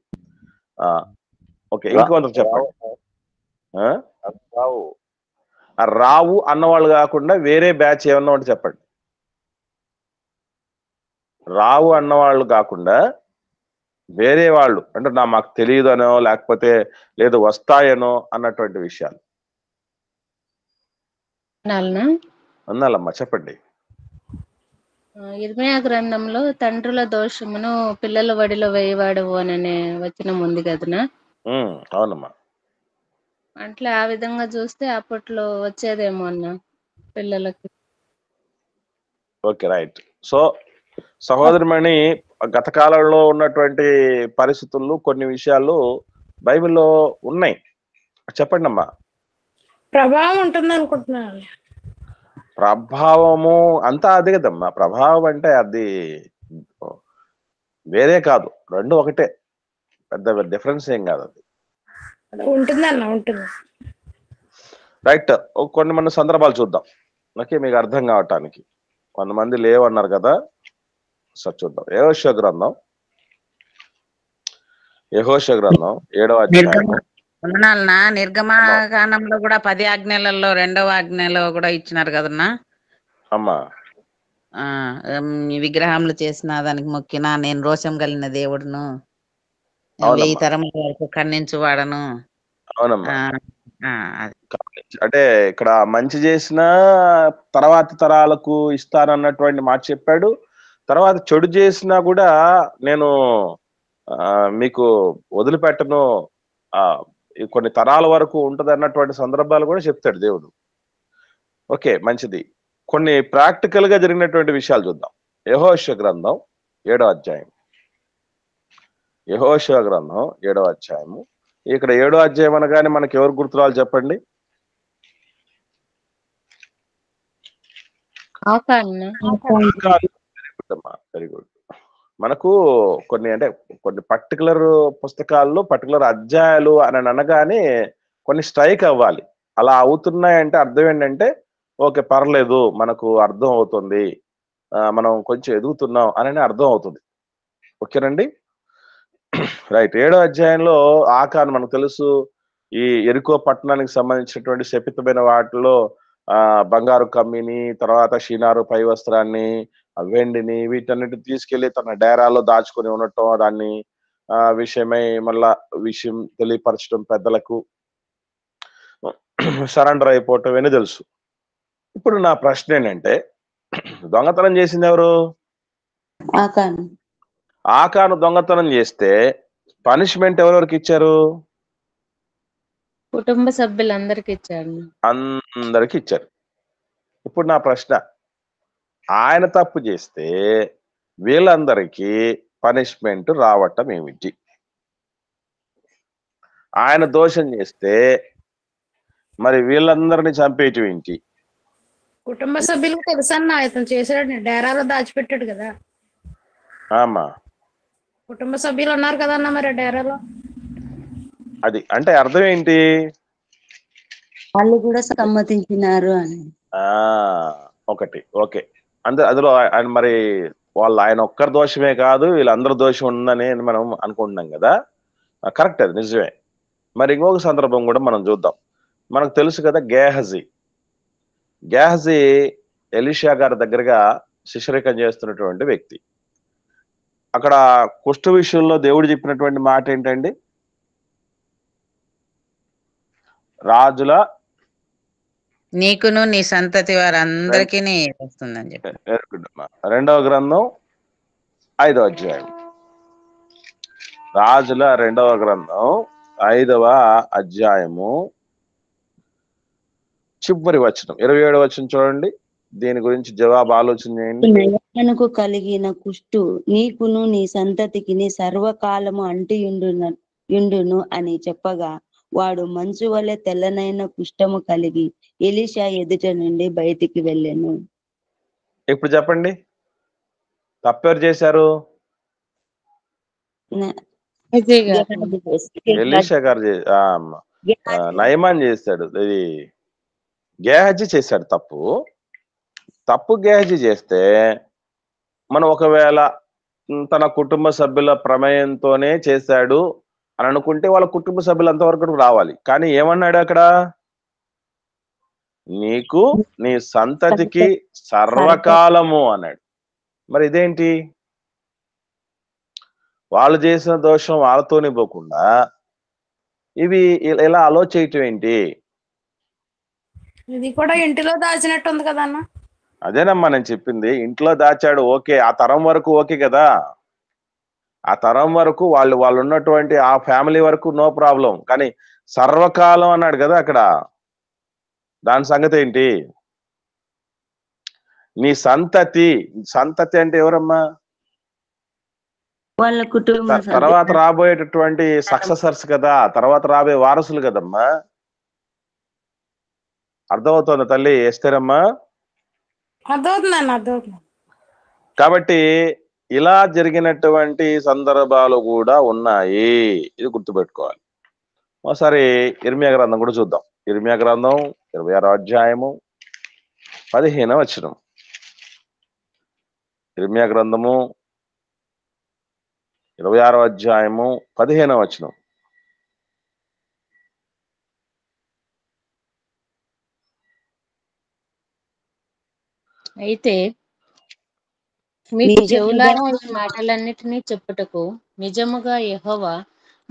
ఓకే, ఇంకొంత చెప్పండి. రావు అన్నవాళ్ళు కాకుండా వేరే బ్యాచ్ ఏమన్నా ఉంటే చెప్పండి. రావు అన్నవాళ్ళు కాకుండా వేరే వాళ్ళు, అంటే మాకు తెలియదు అనో లేకపోతే లేదు వస్తాయనో అన్నటువంటి విషయాలు అన్నాలమ్మా, చెప్పండి. ఇర్మయా గ్రంథంలో తండ్రుల దోషమును పిల్లల వడిలో వేయవాడవు అనే వచనం ఉంది కదనా? అవునమ్మా. అంటే ఆ విధంగా చూస్తే అప్పట్లో వచ్చేదేమో అన్న పిల్లలకి. Okay, right. సో సహోదరిమణి, గత కాలంలో ఉన్నటువంటి పరిస్థితుల్లో కొన్ని విషయాలు బైబిల్లో ఉన్నాయి, చెప్పండి అమ్మా. ప్రభావం ఉంటుంది అనుకుంటున్నాను. ప్రభావము అంతా అదే కదమ్మా. ప్రభావం అంటే అది వేరే కాదు, రెండు ఒకటే, పెద్ద డిఫరెన్స్ ఏం కాదు. అది ఉంటుంది. రైట్. కొన్ని సందర్భాలు చూద్దాం, ఓకే, మీకు అర్థం కావటానికి. కొంతమంది లేవన్నారు కదా, సార్ చూద్దాం. యెహోషువ గ్రంథం 7వ అధ్యాయం. నిర్గమకాండంలో కూడా 10 ఆజ్ఞలలో 2వ ఆజ్ఞలో కూడా ఇచ్చినారు కదన్నా అమ్మా. విగ్రహములు చేసిన దానికి మొక్కినా నేను రోషం కలిగిన దేవుడును 1000 అవునమ్మా తరముల వరకు ఖండించు వాడను. అవునమ్మా అది అంటే ఇక్కడ మంచి చేసినా తర్వాత తరాలకు ఇస్తానన్నటువంటి మాట చెప్పాడు. తర్వాత చెడు చేసినా కూడా నేను మీకు వదిలిపెట్టను, ఈ కొన్ని తరాల వరకు ఉంటది అన్నటువంటి సందర్భాలు కూడా చెప్తాడు దేవుడు. ఓకే, మంచిది. కొన్ని ప్రాక్టికల్ గా జరిగినటువంటి విషయాలు చూద్దాం. యెహోషువ గ్రంథం 7వ అధ్యాయం. యెహోషువ గ్రంథం 7వ అధ్యాయము. ఇక్కడ 7వ అధ్యాయం అనగానే మనకి ఎవరు గుర్తురావాలి చెప్పండి? ఆకాను వెరీ గుడ్. మనకు కొన్ని పర్టికులర్ పుస్తకాల్లో పర్టికులర్ అధ్యాయాలు అని అనగానే కొన్ని స్ట్రైక్ అవ్వాలి. అలా అవుతున్నాయంటే అర్థం ఏంటంటే ఓకే పర్లేదు, మనకు అర్థం అవుతుంది, మనం కొంచెం ఎదుగుతున్నాం అని అర్థం అవుతుంది. ఓకేనండి, రైట్. 7వ అధ్యాయంలో ఆకాను మనకు తెలుసు, ఈ ఎరికో పట్టణానికి సంబంధించినటువంటి శపితమైన వాటిలో బంగారు కమ్మిని, తర్వాత షీనారు పై వస్త్రాన్ని, వెండిని, వీటన్నిటిని తీసుకెళ్లి తన డేరాలో దాచుకొని ఉండటం, దాన్ని విషయమై మళ్ళా విషయం తెలియపరచడం, పెద్దలకు సరెండర్ అయిపోవటం ఇవన్నీ తెలుసు. ఇప్పుడు నా ప్రశ్న ఏంటంటే, దొంగతనం చేసింది ఎవరు? ఆకాను. ఆకాను దొంగతనం చేస్తే పనిష్మెంట్ ఎవరెవరికి ఇచ్చారు? కుటుంబ సభ్యులందరికి ఇచ్చాడు. అందరికి ఇచ్చారు. ఇప్పుడు నా ప్రశ్న, ఆయన తప్పు చేస్తే వీళ్ళందరికీ పనిష్మెంట్ రావటం ఏమిటి? ఆయన దోషం చేస్తే మరి వీళ్ళందరినీ చంపేయటం ఏంటి? కుటుంబ సభ్యులకు తెలుసన్నా ఇతను చేసాడు, డేరాలో దాచిపెట్టాడు కదా. ఆమా, కుటుంబ సభ్యులు ఉన్నారు కదన్నా మరి డేరాలో. అది అంటే అర్థం ఏంటి? వాళ్ళు కూడా సమ్మతించినారు అని. ఒకటి ఓకే. అందులో ఆయన మరి ఆయన ఒక్కరి దోషమే కాదు, వీళ్ళందరి దోషం ఉందని మనం అనుకుంటున్నాం కదా. కరెక్ట్, అది నిజమే. మరి ఇంకొక సందర్భం కూడా మనం చూద్దాం. మనకు తెలుసు కదా, గేహజీ ఎలీషా గారి దగ్గరగా శిష్యరికం చేస్తున్నటువంటి వ్యక్తి. అక్కడ కుష్టు విషయంలో దేవుడు చెప్పినటువంటి మాట ఏంటండి? రాజుల నీకును నీ సంతతి వారందరికీ వస్తుందని చెప్పి. 2వ గ్రంథం 5వ అధ్యాయం. రాజుల 2వ గ్రంథం 5వ అధ్యాయము చివరి వచనం 27వ వచనం చూడండి. దీని గురించి జవాబు ఆలోచన చేయండి. నయమానుకు కలిగిన కుష్టు నీకును నీ సంతతికి సర్వకాలము అంటియుండును అని చెప్పగా, వాడు మంచు వలె తెల్లనైన కుష్టము కలిగి ఎలీషా ఎదుట నుండి బయటికి వెళ్ళాను. ఇప్పుడు చెప్పండి, తప్పెవరు చేశారు? ఎలీషా గారు నయమాన్ చేశాడు. ఇది గేహజీ చేశాడు తప్పు గేహజీ చేస్తే మనం ఒకవేళ తన కుటుంబ సభ్యుల ప్రమేయంతోనే చేశాడు అని అనుకుంటే వాళ్ళ కుటుంబ సభ్యులు అంతవరకు రావాలి. కానీ ఏమన్నాడు అక్కడ? నీకు నీ సంతతికి సర్వకాలము అన్నాడు. మరి ఇదేంటి? వాళ్ళు చేసిన దోషం వాళ్ళతోనే పోకుండా ఇవి ఇలా అలో చేయటం ఏంటి? ఇది కూడా ఇంటిలో దాచినట్టు ఉంది కదా అన్న. అదేనమ్మా నేను చెప్పింది, ఇంట్లో దాచాడు ఓకే, ఆ తరం వరకు ఓకే కదా. ఆ తరం వరకు వాళ్ళు ఉన్నటువంటి ఆ ఫ్యామిలీ వరకు నో ప్రాబ్లం. కానీ సర్వకాలం అన్నాడు కదా అక్కడ, దాని సంగతి ఏంటి? నీ సంతతి అంటే ఎవరమ్మా? వాళ్ళ కుటుంబ తర్వాత రాబోయేటటువంటి సక్సెసర్స్ కదా, తర్వాత రాబోయే వారసులు కదమ్మా. అర్థమవుతోంది తల్లి ఎస్తేరమ్మా? అర్థమవుతుంది. కాబట్టి ఇలా జరిగినటువంటి సందర్భాలు కూడా ఉన్నాయి, ఇది గుర్తుపెట్టుకోవాలి. ఒకసారి ఇర్మియా గ్రంథం కూడా చూద్దాం. ఇర్మియా గ్రంథం 26వ అధ్యాయము 15వ వచనం. ఇర్మియా గ్రంథము 26వ అధ్యాయము 15వ వచనం. అయితే మీకు చెవులారా ఈ మాటలన్నిటినీ చెప్పుటకు నిజముగా యెహోవా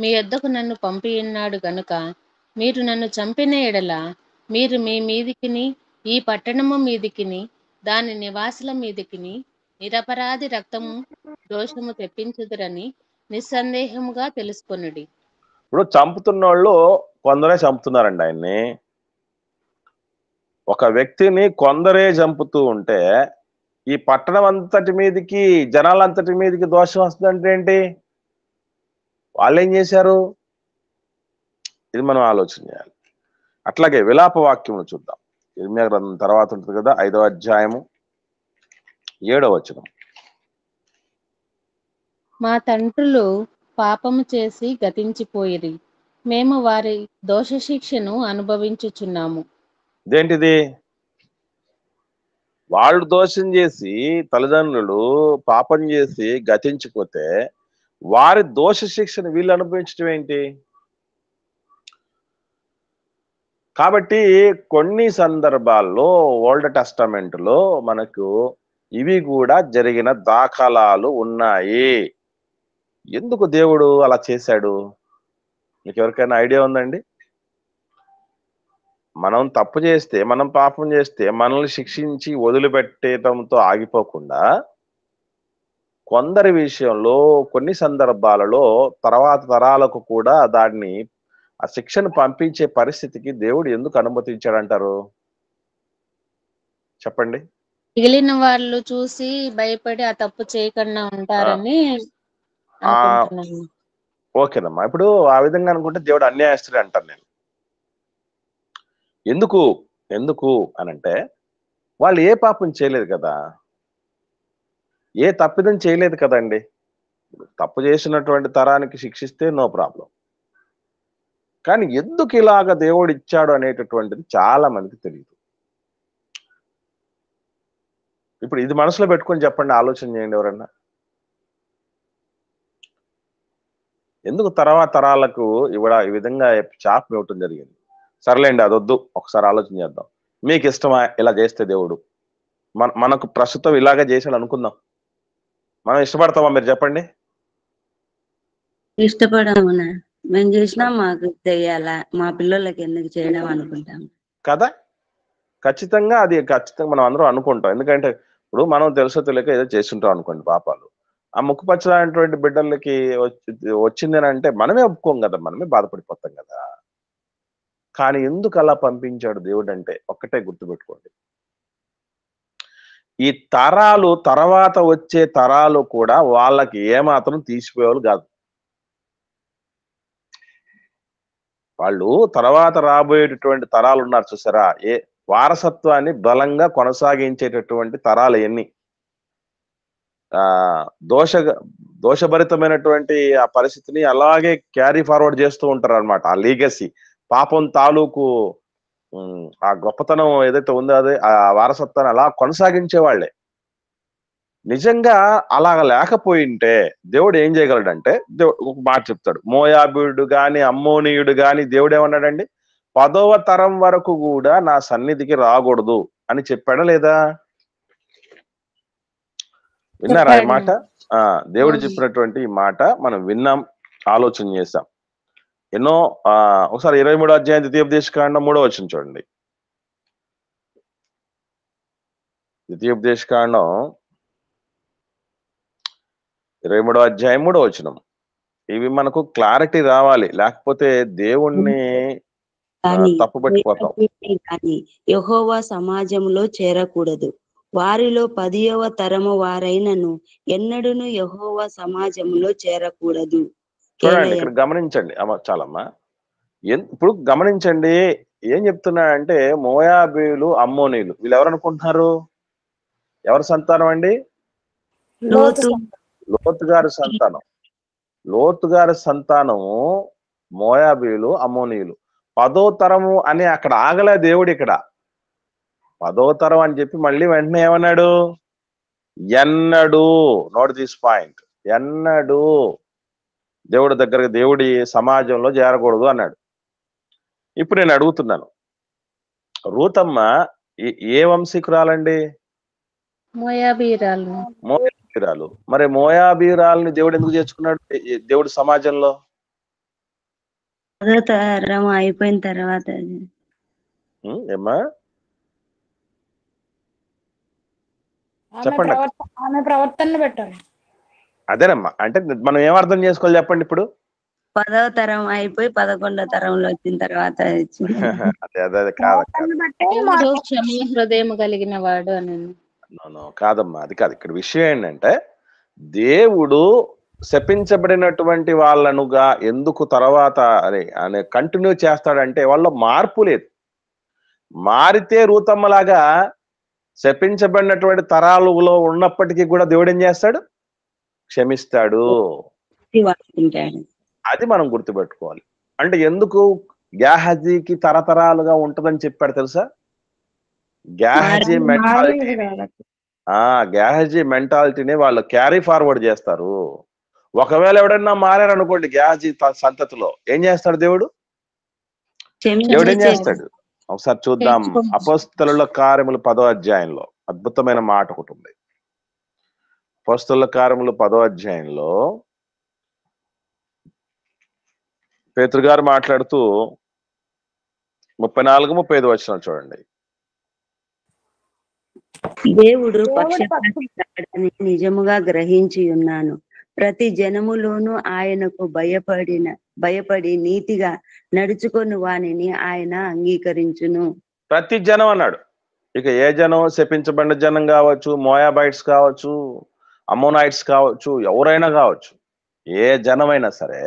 మీ యొద్దకు నన్ను పంపియున్నాడు గనుక మీరు నన్ను చంపిన ఎడల మీరు మీ మీదికిని ఈ పట్టణము మీదికిని దాని నివాసుల మీదికిని నిరపరాధి రక్తము దోషము తెప్పించుదురని నిస్సందేహముగా తెలుసుకొనుడి. ఇప్పుడు చంపుతున్న వాళ్ళు కొందరే చంపుతున్నారండి ఆయన్ని. ఒక వ్యక్తిని కొందరే చంపుతూ ఉంటే ఈ పట్టణం అంతటి మీదకి, జనాలంతటి మీదకి దోషం వస్తుందంటే ఏంటి? వాళ్ళు ఏం చేశారు? ఇది మనం ఆలోచన చేయాలి. అట్లాగే విలాప వాక్యమును చూద్దాం. ఇర్మియా గ్రంథం తర్వాత ఉంటుంది కదా, 5వ అధ్యాయము 7వ వచనం. మా తండ్రులు పాపము చేసి గతించిపోయిరి, మేము వారి దోష శిక్షను అనుభవించుచున్నాము. ఇదేంటిది? వాళ్ళు దోషం చేసి, తల్లిదండ్రులు పాపం చేసి గతించిపోతే వారి దోష శిక్షను వీళ్ళు అనుభవించడం ఏంటి? కాబట్టి కొన్ని సందర్భాల్లో ఓల్డ్ టెస్టమెంట్ లో మనకు ఇవి కూడా జరిగిన దాఖలాలు ఉన్నాయి. ఎందుకు దేవుడు అలా చేశాడు? మీకు ఎవరికైనా ఐడియా ఉందండి? మనం తప్పు చేస్తే, మనం పాపం చేస్తే మనల్ని శిక్షించి వదిలిపెట్టడంతో ఆగిపోకుండా కొందరి విషయంలో కొన్ని సందర్భాలలో తర్వాత తరాలకు కూడా దాన్ని ఆ శిక్షను పంపించే పరిస్థితికి దేవుడు ఎందుకు అనుమతించాడంటారు? చెప్పండి. మిగిలిన వాళ్ళు చూసి భయపడి ఆ తప్పు చేయకుండా ఉంటారని ఆ అనుకుంటున్నాను. ఓకేనమ్మా. ఇప్పుడు ఆ విధంగా అనుకుంటే దేవుడు అన్యాయస్తుడే అంటాను నేను. ఎందుకు అనంటే వాళ్ళు ఏ పాపం చేయలేదు కదా, ఏ తప్పిదం చేయలేదు కదండి. తప్పు చేసినటువంటి తరానికి శిక్షిస్తే నో ప్రాబ్లం. కానీ ఎందుకు ఇలాగ దేవుడు ఇచ్చాడు అనేటటువంటిది చాలా మందికి తెలియదు. ఇప్పుడు ఇది మనసులో పెట్టుకొని చెప్పండి, ఆలోచన చేయండి ఎవరన్నా. ఎందుకు తర్వాత తరాలకు ఈ విధంగా చాప్ ఇవ్వటం జరిగింది? సర్లేండి, అదొద్దు, ఒకసారి ఆలోచన చేద్దాం. మీకు ఇష్టమా ఇలా చేస్తే దేవుడు? మనకు ప్రస్తుతం ఇలాగే చేశాడు అనుకుందాం. మనం ఇష్టపడతామా? మీరు చెప్పండి. ఇష్టపడమునా? మేము చేసినా మాకు చెయ్యాలా, మా పిల్లలకి ఎందుకు చేయడం అనుకుంటాం కదా. ఖచ్చితంగా మనం అందరం అనుకుంటాం. ఎందుకంటే ఇప్పుడు మనం తెలుసో తెలియక ఏదో చేస్తుంటాం అనుకోండి పాపాలు. ఆ ముక్కుపచ్చలాంటి బిడ్డలకి వచ్చిందని అంటే మనమే ఒప్పుకోం కదా, మనమే బాధపడిపోతాం కదా. కానీ ఎందుకు అలా పంపించాడు దేవుడు అంటే ఒక్కటే గుర్తుపెట్టుకోండి, ఈ తరాలు తర్వాత వచ్చే తరాలు కూడా వాళ్ళకి ఏమాత్రం తీసిపోయేవాళ్ళు కాదు. వాళ్ళు తర్వాత రాబోయేటటువంటి తరాలు ఉన్నారు చూసారా, ఏ వారసత్వాన్ని బలంగా కొనసాగించేటటువంటి తరాలు ఎన్ని దోషభరితమైనటువంటి ఆ పరిస్థితిని అలాగే క్యారీ ఫార్వర్డ్ చేస్తూ ఉంటారు అనమాట. ఆ లీగసీ, పాపం తాలూకు ఆ గొప్పతనం ఏదైతే ఉందో అదే ఆ వారసత్వాన్ని అలా కొనసాగించే వాళ్ళే. నిజంగా అలా లేకపోయింటే దేవుడు ఏం చేయగలడంటే, దేవుడు ఒక మాట చెప్తాడు, మోయాబీయుడు గాని అమ్మోనీయుడు గాని దేవుడు ఏమన్నాడండి? 10వ తరం వరకు కూడా నా సన్నిధికి రాకూడదు అని చెప్పాడా లేదా? విన్నారా ఈ మాట? దేవుడు చెప్పినటువంటి ఈ మాట మనం విన్నాం, ఆలోచన చేశాం. ఎన్నో ఒకసారి 23వ అధ్యాయం ద్వితీయోపదేశకాండం 3వ వచనం చూడండి. ద్వితీయోపదేశకాండం 23వ అధ్యాయం 3వ వచనం. ఇవి మనకు క్లారిటీ రావాలి, లేకపోతే దేవుణ్ణి తప్పు పట్టిపోతాం. కానీ యెహోవా సమాజంలో చేరకూడదు, వారిలో 10వ తరము వారైనను ఎన్నడూను యెహోవా సమాజంలో చేరకూడదు. చూడండి, ఇక్కడ గమనించండి చాలమ్మా. ఇప్పుడు గమనించండి ఏం చెప్తున్నాడంటే, మోయాబీయులు అమ్మోనీయులు వీళ్ళు ఎవరు అనుకుంటున్నారు? ఎవరి సంతానం అండి? లోతు గారి సంతానం. లోతు గారి సంతానము మోయాబీయులు అమ్మోనీయులు. 10వ తరము అని అక్కడ ఆగలే దేవుడు. ఇక్కడ 10వ తరం అని చెప్పి మళ్ళీ వెంటనే ఏమన్నాడు? ఎన్నడూ, నోట్ దిస్ పాయింట్, ఎన్నడూ దేవుడి దగ్గరకు, దేవుడి సమాజంలో చేరకూడదు అన్నాడు. ఇప్పుడు నేను అడుగుతున్నాను, రూతమ్మ ఏ వంశీకురాలండి? మోయాబీరాలు. మోయాబీరాలు. మరి మోయాబీరాలని దేవుడు ఎందుకు చేర్చుకున్నాడు దేవుడి సమాజంలో? 10వ తరం అయిపోయిన తర్వాత ఏమ్మా ఆమె చెప్పండి అక్క. ప్రవర్తనను పెట్టాలి. అదేనమ్మా, అంటే మనం ఏం అర్థం చేసుకోవాలి చెప్పండి ఇప్పుడు. 10వ తరం అయిపోయి 11వ తరంలో వచ్చిన తర్వాత వచ్చింది. అదే అదే అదే కాదు ప్రవర్తనను బట్టే దేవుడు క్షమ హృదయం కలిగిన వాడు అని. కాదమ్మా, అది కాదు. ఇక్కడ విషయం ఏంటంటే దేవుడు శపించబడినటువంటి వాళ్ళనుగా ఎందుకు తర్వాత అనే కంటిన్యూ చేస్తాడంటే వాళ్ళ మార్పు లేదు. మారితే రూతమ్మలాగా శపించబడినటువంటి తరాలలో ఉన్నప్పటికీ కూడా దేవుడు ఏం చేస్తాడు? క్షమిస్తాడు. వాడుకుంటాడు. అది మనం గుర్తుపెట్టుకోవాలి. అంటే ఎందుకు గ్యాహజీకి తరతరాలుగా ఉంటదని చెప్పాడు తెలుసా? గ్యాహజీ మెంటాలిటీ గ్యాహజీ మెంటాలిటీని వాళ్ళు క్యారీ ఫార్వర్డ్ చేస్తారు. ఒకవేళ ఎవడన్నా మారారనుకోండి గ్యాహజీ సంతతిలో, ఏం చేస్తాడు దేవుడు? దేవుడు ఏం చేస్తాడు? ఒకసారి చూద్దాం. అపోస్తలుల కార్యములు 10వ అధ్యాయంలో అద్భుతమైన మాట ఒకటి ఉంది. అపోస్తలుల కార్యములు 10వ అధ్యాయంలో పేతురు గారు మాట్లాడుతూ 34-35 వచనాలు చూడండి. దేవుడు పక్షపాతి నిజముగా గ్రహించి ఉన్నాను. ప్రతి జనములోనూ ఆయనకు భయపడి నీతిగా నడుచుకొని వానిని ఆయన అంగీకరించును. ప్రతి జనం అన్నాడు. ఇక ఏ జనం? శపించబడిన జనం కావచ్చు, మోయాబైట్స్ కావచ్చు, అమ్మోనైట్స్ కావచ్చు, ఎవరైనా కావచ్చు, ఏ జనమైనా సరే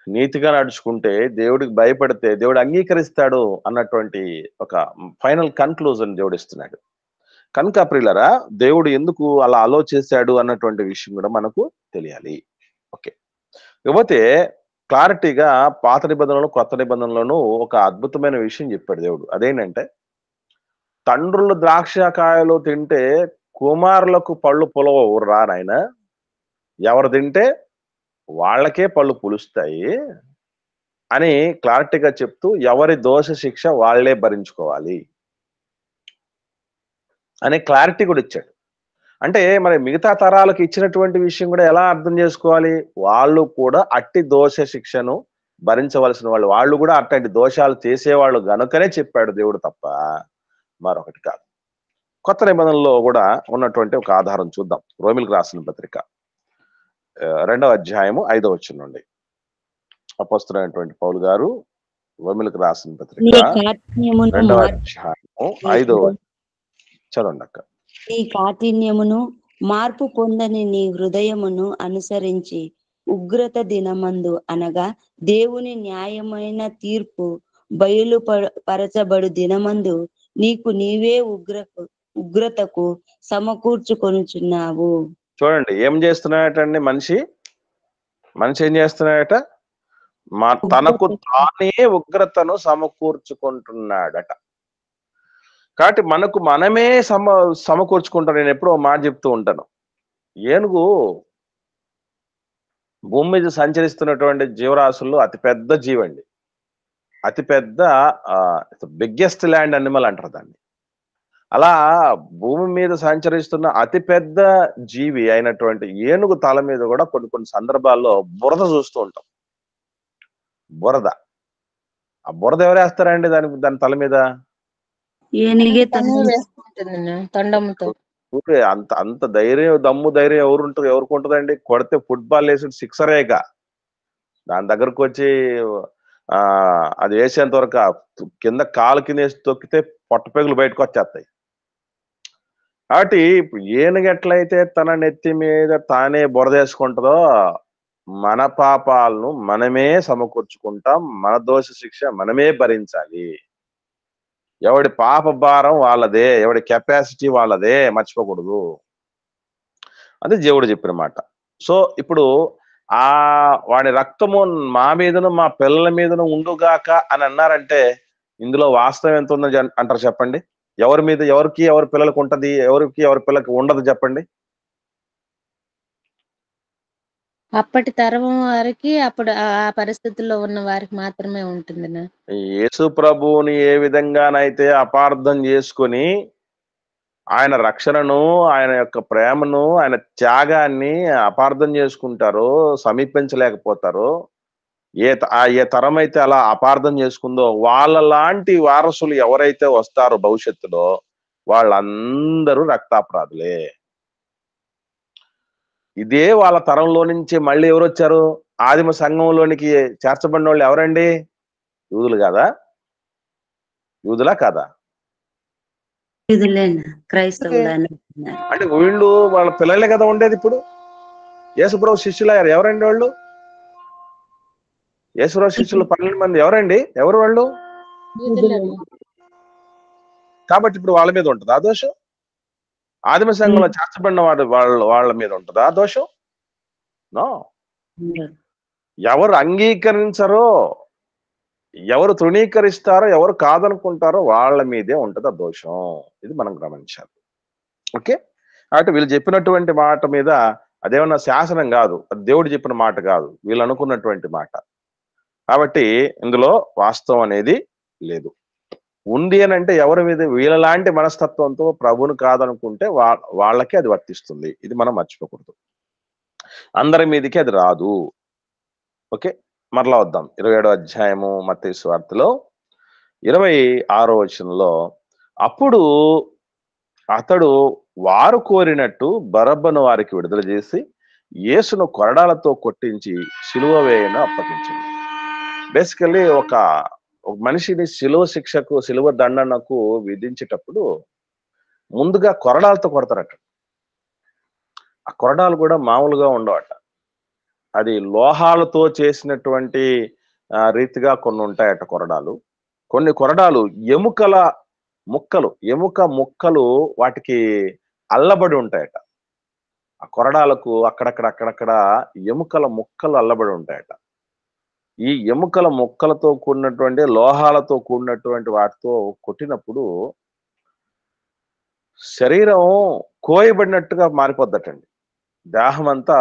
నీతిగా నడుచుకుంటే, దేవుడికి భయపడితే దేవుడు అంగీకరిస్తాడు అన్నటువంటి ఒక ఫైనల్ కన్క్లూజన్ దేవుడు ఇస్తున్నాడు. కనుక ప్రియులరా, దేవుడు ఎందుకు అలా అలో చేశాడు అన్నటువంటి విషయం కూడా మనకు తెలియాలి. ఓకే, ఇకపోతే క్లారిటీగా పాత నిబంధనలు కొత్త నిబంధనలను ఒక అద్భుతమైన విషయం చెప్పాడు దేవుడు. అదేంటంటే, తండ్రులు ద్రాక్షకాయలు తింటే కుమారులకు పళ్ళు పులవవు రా నాయన, ఎవరు తింటే వాళ్ళకే పళ్ళు పులుస్తాయి అని క్లారిటీగా చెప్తూ ఎవరి దోష శిక్ష వాళ్లే భరించుకోవాలి అనే క్లారిటీ కూడా ఇచ్చాడు. అంటే మరి మిగతా తరాలకు ఇచ్చినటువంటి విషయం కూడా ఎలా అర్థం చేసుకోవాలి? వాళ్ళు కూడా అట్టి దోష శిక్షను భరించవలసిన వాళ్ళు, వాళ్ళు కూడా అట్లాంటి దోషాలు చేసేవాళ్ళు గనుకనే చెప్పాడు దేవుడు, తప్ప మరొకటి కాదు. కొత్త నిబంధనలో కూడా ఉన్నటువంటి ఒక ఆధారం చూద్దాం. రోమిలకు రాసిన పత్రిక 2వ అధ్యాయము 5వ వచనం నుండి అపోస్తలుడైనటువంటి పౌలు గారు రోమిలకు రాసిన పత్రిక 2వ అధ్యాయము 5వ చదవండి అక్క. నీ కాఠిన్యమును మార్పు పొందని నీ హృదయమును అనుసరించి ఉగ్రత దినమందు అనగా దేవుని న్యాయమైన తీర్పు బయలుపరచబడు దినమందు నీకు నీవే ఉగ్రతకు సమకూర్చుకొనుచున్నావు. చూడండి ఏం చేస్తున్నాడటండి మనిషి ఏం చేస్తున్నాడట? తనకు తానే ఉగ్రతను సమకూర్చుకుంటున్నాడట. కాబట్టి మనమే సమకూర్చుకుంటాను. నేను ఎప్పుడో మాట చెప్తూ ఉంటాను, ఏనుగు భూమి మీద సంచరిస్తున్నటువంటి జీవరాశుల్లో అతిపెద్ద జీవండి, అతిపెద్ద బిగ్గెస్ట్ ల్యాండ్ అనిమల్ అంటారు దాన్ని. అలా భూమి మీద సంచరిస్తున్న అతిపెద్ద జీవి అయినటువంటి ఏనుగు తల మీద కూడా కొన్ని సందర్భాల్లో బురద చూస్తూ ఉంటాం. బురద, ఆ బురద ఎవరు వేస్తారండి దాని తల మీద? అంత ధైర్యం ధైర్యం ఎవరికి ఉంటుందండి? కొడితే ఫుట్బాల్ వేసి సిక్సరేగా దాని దగ్గరకు వచ్చి అది వేసేంత వరకు కింద కాలు కింద వేసి తొక్కితే పొట్టపెగులు బయటకు వచ్చేస్తాయి. కాబట్టి ఇప్పుడు ఏనుగు ఎట్లయితే తన నెత్తి మీద తానే బురదేసుకుంటుందో, మన పాపాలను మనమే సమకూర్చుకుంటాం, మన దోష శిక్ష మనమే భరించాలి. ఎవడి పాప భారం వాళ్ళదే, ఎవడి కెపాసిటీ వాళ్ళదే, మర్చిపోకూడదు. అది దేవుడు చెప్పిన మాట. సో ఇప్పుడు వాడి రక్తము మా మీదను మా పిల్లల మీదను ఉండుగాక అని అన్నారంటే ఇందులో వాస్తవం ఎంత ఉందని అంటారు చెప్పండి? ఎవరికి ఎవరి పిల్లలకు ఉంటది, ఎవరికి ఎవరి పిల్లలకు ఉండదు చెప్పండి? అప్పటి తరం వారికి, అప్పుడు ఆ పరిస్థితుల్లో ఉన్న వారికి మాత్రమే ఉంటుంది. యేసు ప్రభువుని ఏ విధంగానైతే అపార్థం చేసుకొని ఆయన రక్షణను, ఆయన యొక్క ప్రేమను, ఆయన త్యాగాన్ని అపార్థం చేసుకుంటారో, సమీపించలేకపోతారో, ఏ తరం అయితే అలా అపార్థం చేసుకుందో వాళ్ళ లాంటి వారసులు ఎవరైతే వస్తారో భవిష్యత్తులో వాళ్ళందరూ రక్తాపరాధులే. ఇదే వాళ్ళ తరంలో నుంచి మళ్ళీ ఎవరు వచ్చారు? ఆదిమ సంఘంలోనికి చేర్చబడిన వాళ్ళు ఎవరండి? యూదులు కాదా? యూదులా కాదా? క్రైస్తవులు అంటే వీళ్ళు వాళ్ళ పిల్లలే కదా ఉండేది. ఇప్పుడు యేసుప్రభు శిష్యులయ్యారు. ఎవరండి వాళ్ళు? యేసుప్రభు శిష్యులు 12 మంది ఎవరండి? ఎవరు వాళ్ళు? కాబట్టి ఇప్పుడు వాళ్ళ మీద ఉంటుందా దోషం? ఆదిమ సంఘంలో చేర్చబడిన వాళ్ళ మీద ఉంటుందా దోషం? నో. ఎవరు అంగీకరించరో, ఎవరు తృణీకరిస్తారో, ఎవరు కాదనుకుంటారో వాళ్ళ మీదే ఉంటుంది ఆ దోషం. ఇది మనం గమనించాలి. ఓకే. కాబట్టి వీళ్ళు చెప్పినటువంటి మాట మీద అదేమన్నా శాసనం కాదు, అది దేవుడు చెప్పిన మాట కాదు, వీళ్ళు అనుకున్నటువంటి మాట. కాబట్టి ఇందులో వాస్తవం అనేది లేదు. ఉంది అని అంటే ఎవరి మీద వీళ్ళలాంటి మనస్తత్వంతో ప్రభువును కాదనుకుంటే వాళ్ళకి అది వర్తిస్తుంది. ఇది మనం మర్చిపోకూడదు. అందరి మీదకి అది రాదు. ఓకే. మరలా వద్దాం 27వ అధ్యాయము మత్తయి సువార్తలో 26వ వచనంలో, అప్పుడు అతడు వారు కోరినట్టు బరబ్బను వారికి విడుదల చేసి యేసును కొరడాలతో కొట్టించి సిలువ వేయను అప్పగించింది. బేసికల్లీ ఒక మనిషిని సిలువ శిక్షకు, సిలువ దండనకు విధించేటప్పుడు ముందుగా కొరడాలతో కొడతారట. ఆ కొరడాలు కూడా మామూలుగా ఉండవట. అది లోహాలతో చేసినటువంటి రీతిగా కొన్ని ఉంటాయట కొరడాలు. కొన్ని కొరడాలు ఎముక ముక్కలు వాటికి అల్లబడి ఉంటాయట. ఆ కొరడాలకు అక్కడక్కడ ఎముకల ముక్కలు అల్లబడి ఉంటాయట. ఈ ఎముకల ముక్కలతో కూడినటువంటి, లోహాలతో కూడినటువంటి వాటితో కొట్టినప్పుడు శరీరం కోయబడినట్టుగా మారిపోద్దటండి. దేహం అంతా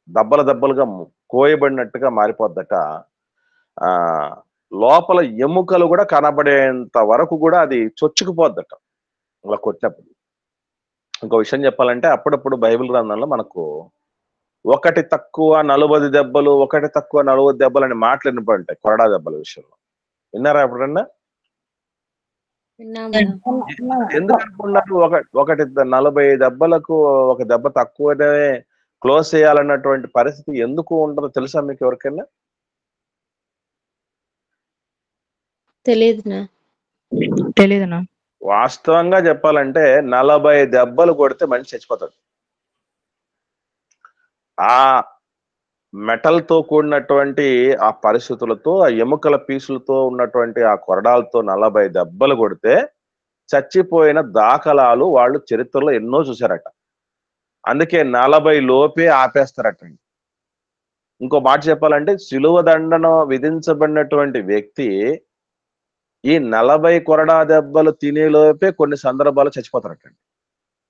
దెబ్బలుగా కోయబడినట్టుగా మారిపోద్దట. లోపల ఎముకలు కూడా కనబడేంత వరకు కూడా అది చొచ్చుకుపోద్దట అలా కొట్టినప్పుడు. ఇంకో విషయం చెప్పాలంటే, అప్పుడప్పుడు బైబిల్ గ్రంథంలో మనకు 1 తక్కువ 40 దెబ్బలు, 1 తక్కువ 40 దెబ్బలు అని మాటలు వినపడుంటాయి కొరడా దెబ్బల విషయంలో. విన్నారా ఎప్పుడన్నా? ఎందుకు అనుకున్నారు? ఒకటి 40 దెబ్బలకు 1 దెబ్బ తక్కువనే క్లోజ్ చేయాలన్నటువంటి పరిస్థితి ఎందుకు ఉండదో తెలుసా మీకు ఎవరికైనా? తెలియదునా. వాస్తవంగా చెప్పాలంటే 40 దెబ్బలు కొడితే మనిషి చచ్చిపోతాడు. ఆ మెటల్ తో కూడినటువంటి ఆ పరిస్థితులతో, ఆ ఎముకల పీసులతో ఉన్నటువంటి ఆ కొరడాలతో 40 దెబ్బలు కొడితే చచ్చిపోయిన దాఖలాలు వాళ్ళు చరిత్రలో ఎన్నో చూశారట. అందుకే 40 లోపే ఆపేస్తారటండి. ఇంకో మాట చెప్పాలంటే, సిలువ దండన విధించబడినటువంటి వ్యక్తి ఈ 40 కొరడా దెబ్బలు తినేలోపే కొన్ని సందర్భాలు చచ్చిపోతారటండి.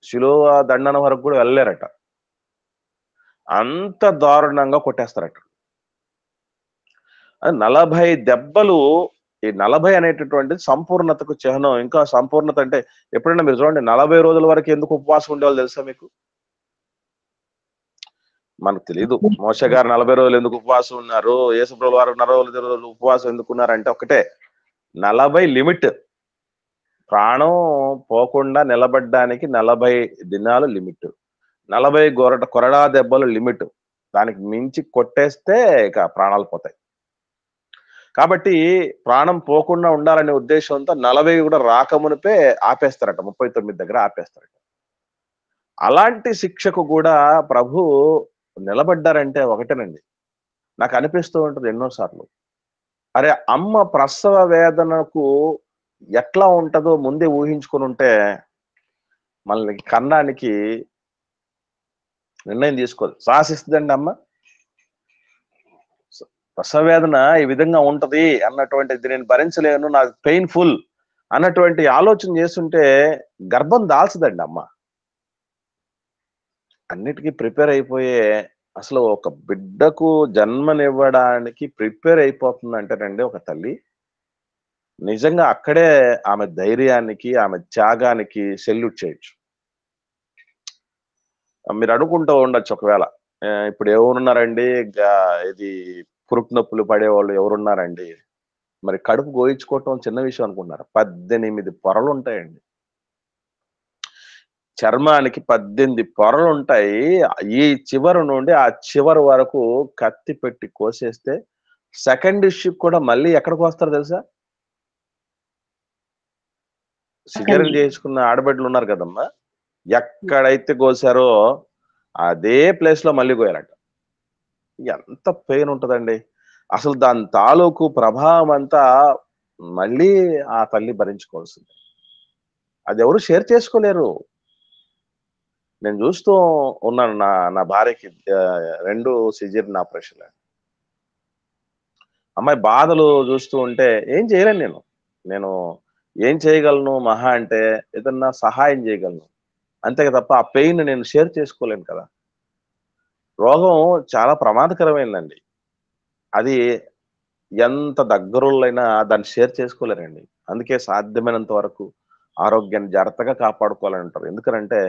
సిలువ దండన వరకు కూడా వెళ్ళలేరట. అంత దారుణంగా కొట్టేస్తారట. 40 దెబ్బలు. ఈ 40 అనేటటువంటిది సంపూర్ణతకు చిహ్నం. ఇంకా సంపూర్ణత అంటే ఎప్పుడైనా మీరు చూడండి, 40 రోజుల వరకు ఎందుకు ఉపవాసం ఉండేవాళ్ళు తెలుసా మీకు? మనకు తెలీదు. మోషే గారు 40 రోజులు ఎందుకు ఉపవాసం ఉన్నారు, యేసుప్రభువు వారు 40 రోజులు ఉపవాసం ఎందుకు ఉన్నారంటే ఒకటే, 40 లిమిట్. ప్రాణం పోకుండా నిలబడ్డానికి 40 దినాలు లిమిట్, 40 కొరడా దెబ్బలు లిమిట్. దానికి మించి కొట్టేస్తే ఇక ప్రాణాలు పోతాయి. కాబట్టి ప్రాణం పోకుండా ఉండాలనే ఉద్దేశంతో 40 కూడా రాకమునిపే ఆపేస్తారట. 39 దగ్గర ఆపేస్తారట. అలాంటి శిక్షకు కూడా ప్రభు నిలబడ్డారంటే ఒకటేనండి. నాకు అనిపిస్తూ ఉంటుంది ఎన్నోసార్లు, అరే అమ్మ ప్రసవ వేదనకు ఎట్లా ఉంటుందో ముందే ఊహించుకుని ఉంటే మనల్ని కన్నానికి నిర్ణయం తీసుకోదు. సాహసిస్తుందండి అమ్మ. ప్రసవ వేదన ఈ విధంగా ఉంటది అన్నటువంటిది నేను భరించలేను, నాకు పెయిన్ఫుల్ అన్నటువంటి ఆలోచన చేస్తుంటే గర్భం దాల్చదండి అమ్మ. అన్నిటికీ ప్రిపేర్ అయిపోయే, అసలు ఒక బిడ్డకు జన్మనివ్వడానికి ప్రిపేర్ అయిపోతుంది అంటేనండి ఒక తల్లి, నిజంగా అక్కడే ఆమె ధైర్యానికి, ఆమె త్యాగానికి సెల్యూట్ చేయొచ్చు. మీరు అనుకుంటూ ఉండొచ్చు ఒకవేళ, ఇప్పుడు ఎవరున్నారండి? ఇది పురుటి నొప్పులు పడేవాళ్ళు ఎవరున్నారండి? మరి కడుపు గోయించుకోవటం చిన్న విషయం అనుకుంటున్నారు. 18 పొరలు ఉంటాయండి. చర్మానికి 18 పొరలు ఉంటాయి. ఈ చివరి నుండి ఆ చివరి వరకు కత్తి పెట్టి కోసేస్తే సెకండ్ ఇష్యూ కూడా మళ్ళీ ఎక్కడికి వస్తారో తెలుసా? సిజేరియన్ చేయించుకున్న ఆడబిడ్డలు ఉన్నారు కదమ్మా, ఎక్కడైతే కోసారో అదే ప్లేస్ లో మళ్ళీ కోయాలట. ఎంత పెయిన్ ఉంటదండి. అసలు దాని తాలూకు ప్రభావం అంతా మళ్ళీ ఆ తల్లి భరించుకోవాల్సింది. అది ఎవరు షేర్ చేసుకోలేరు. నేను చూస్తూ ఉన్నాను నా భార్యకి 2 సిజేరియన్ ఆపరేషన్లు. అమ్మాయి బాధలు చూస్తూ ఉంటే ఏం చేయలేను నేను ఏం చేయగలను మహా అంటే ఏదన్నా సహాయం చేయగలను అంతే తప్ప ఆ పెయిన్ నేను షేర్ చేసుకోలేను కదా. రోగం చాలా ప్రమాదకరమైందండి. అది ఎంత దగ్గరులైనా దాన్ని షేర్ చేసుకోలేరండి. అందుకే సాధ్యమైనంత వరకు ఆరోగ్యాన్ని జాగ్రత్తగా కాపాడుకోవాలని అంటారు. ఎందుకంటే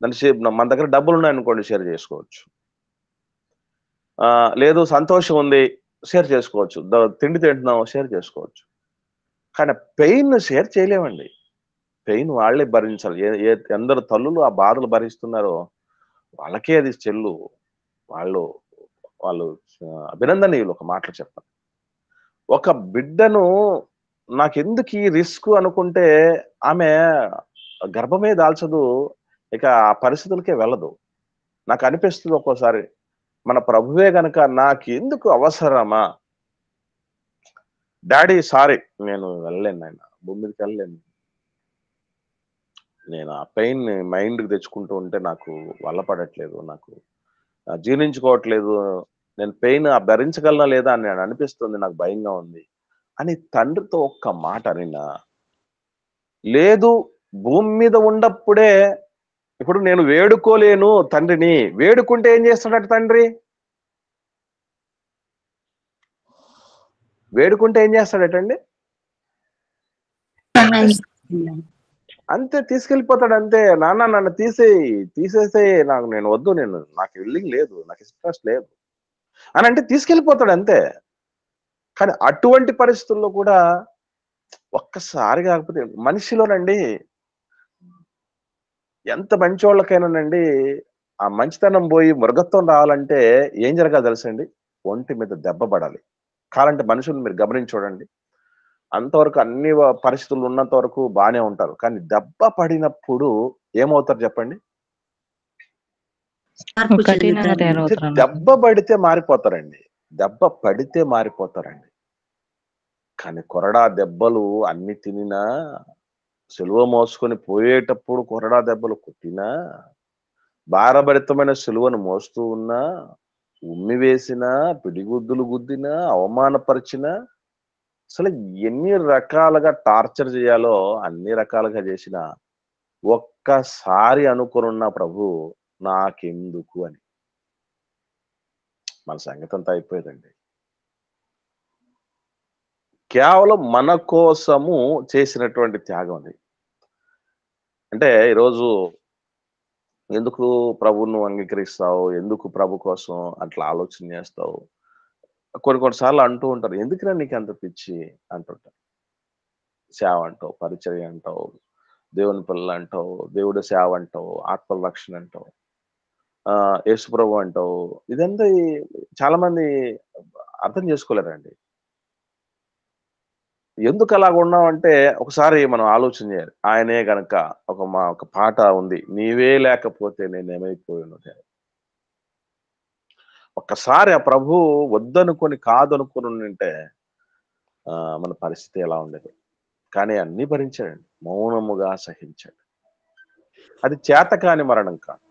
మన దగ్గర డబ్బులు ఉన్నాయనుకోండి షేర్ చేసుకోవచ్చు. లేదు సంతోషం ఉంది షేర్ చేసుకోవచ్చు. తిండి తింటున్నాం షేర్ చేసుకోవచ్చు. కానీ పెయిన్ షేర్ చేయలేమండి. పెయిన్ వాళ్ళే భరించాలి. ఎందరు తల్లులు ఆ బాధలు భరిస్తున్నారో వాళ్ళకే అది చెల్లు. వాళ్ళు అభినందనీయులు. ఒక మాటలు చెప్తాను. ఒక బిడ్డను నాకెందుకు ఈ రిస్క్ అనుకుంటే ఆమె గర్భమే దాల్చదు, ఇక ఆ పరిస్థితులకే వెళ్ళదు. నాకు అనిపిస్తుంది ఒక్కోసారి మన ప్రభువే గనక నాకెందుకు అవసరమా, డాడీ సారీ నేను వెళ్ళలేను, ఆయన భూమి మీదకి వెళ్ళలేను, నేను ఆ పెయిన్ మైండ్కి తెచ్చుకుంటూ ఉంటే నాకు వల్ల పడట్లేదు, నాకు జీర్ణించుకోవట్లేదు, నేను పెయిన్ భరించగలనా లేదా అని నేను అనిపిస్తుంది, నాకు భయంగా ఉంది అని తండ్రితో ఒక్క మాట అనినా లేదు. భూమి మీద ఉన్నప్పుడే ఇప్పుడు నేను వేడుకోలేను తండ్రిని, వేడుకుంటే ఏం చేస్తాడట తండ్రి? వేడుకుంటే ఏం చేస్తాడటండి? అంతే తీసుకెళ్ళిపోతాడు. అంతే, నాన్న నన్ను తీసేసేయి, నేను వద్దు, నాకు విల్లింగ్ లేదు, నాకు ఇంట్రెస్ట్ లేదు అని అంటే తీసుకెళ్ళిపోతాడు అంతే. కానీ అటువంటి పరిస్థితుల్లో కూడా ఒక్కసారి కాకపోతే మనిషిలోనండి ఎంత మంచోళ్ళకైనానండి ఆ మంచితనం పోయి మృగత్వం రావాలంటే ఏం జరగాలి తెలుసండి? ఒంటి మీద దెబ్బ పడాలి. కాలంటే మనుషులు మీరు గమనించి చూడండి, అంతవరకు అన్ని పరిస్థితులు ఉన్నంత వరకు బాగానే ఉంటారు. కానీ దెబ్బ పడినప్పుడు ఏమవుతారు చెప్పండి? కఠినంగా తయారవుతారు. దెబ్బ పడితే మారిపోతారండి. దెబ్బ పడితే మారిపోతారండి. కానీ కొరడా దెబ్బలు అన్ని తినినా, సిలువ మోసుకొని పోయేటప్పుడు కొరడా దెబ్బలు కొట్టినా, భారభరితమైన సిలువను మోస్తూ ఉన్నా, ఉమ్మి వేసినా, పిడిగుద్దులు గుద్దినా, అవమానపరిచినా, అసలు ఎన్ని రకాలుగా టార్చర్ చేయాలో అన్ని రకాలుగా చేసిన ఒక్కసారి అనుకున్న ప్రభు నాకెందుకు అని మన సంగతి అంతా అయిపోయేదండి. కేవలం మన కోసము చేసినటువంటి త్యాగం అది. అంటే ఈరోజు ఎందుకు ప్రభువును అంగీకరిస్తావు, ఎందుకు ప్రభు కోసం అట్లా ఆలోచన చేస్తావు, కొన్నిసార్లు అంటూ ఉంటారు, ఎందుకురా నీకు అంత పిచ్చి అంటుంటారు. సేవ అంటావు, పరిచర్య అంటావు, దేవుని పిల్లలు అంటావు, దేవుడి సేవ అంటావు, ఆత్మల రక్షణ అంటావు, యేసుప్రభు అంటావు. ఇదంతా చాలా మంది అర్థం చేసుకోలేరండి. ఎందుకు అలాగ ఉన్నామంటే ఒకసారి మనం ఆలోచన చేయాలి. ఆయనే గనక ఒక పాట ఉంది, నీవే లేకపోతే నేనేమైపోయాను. ఒక్కసారి ఆ ప్రభు వద్దనుకొని కాదనుకుని ఉంటే మన పరిస్థితి ఎలా ఉండేది. కానీ అన్ని భరించాడండి, మౌనముగా సహించాడు. అది చేతకాని మరణం కాదు,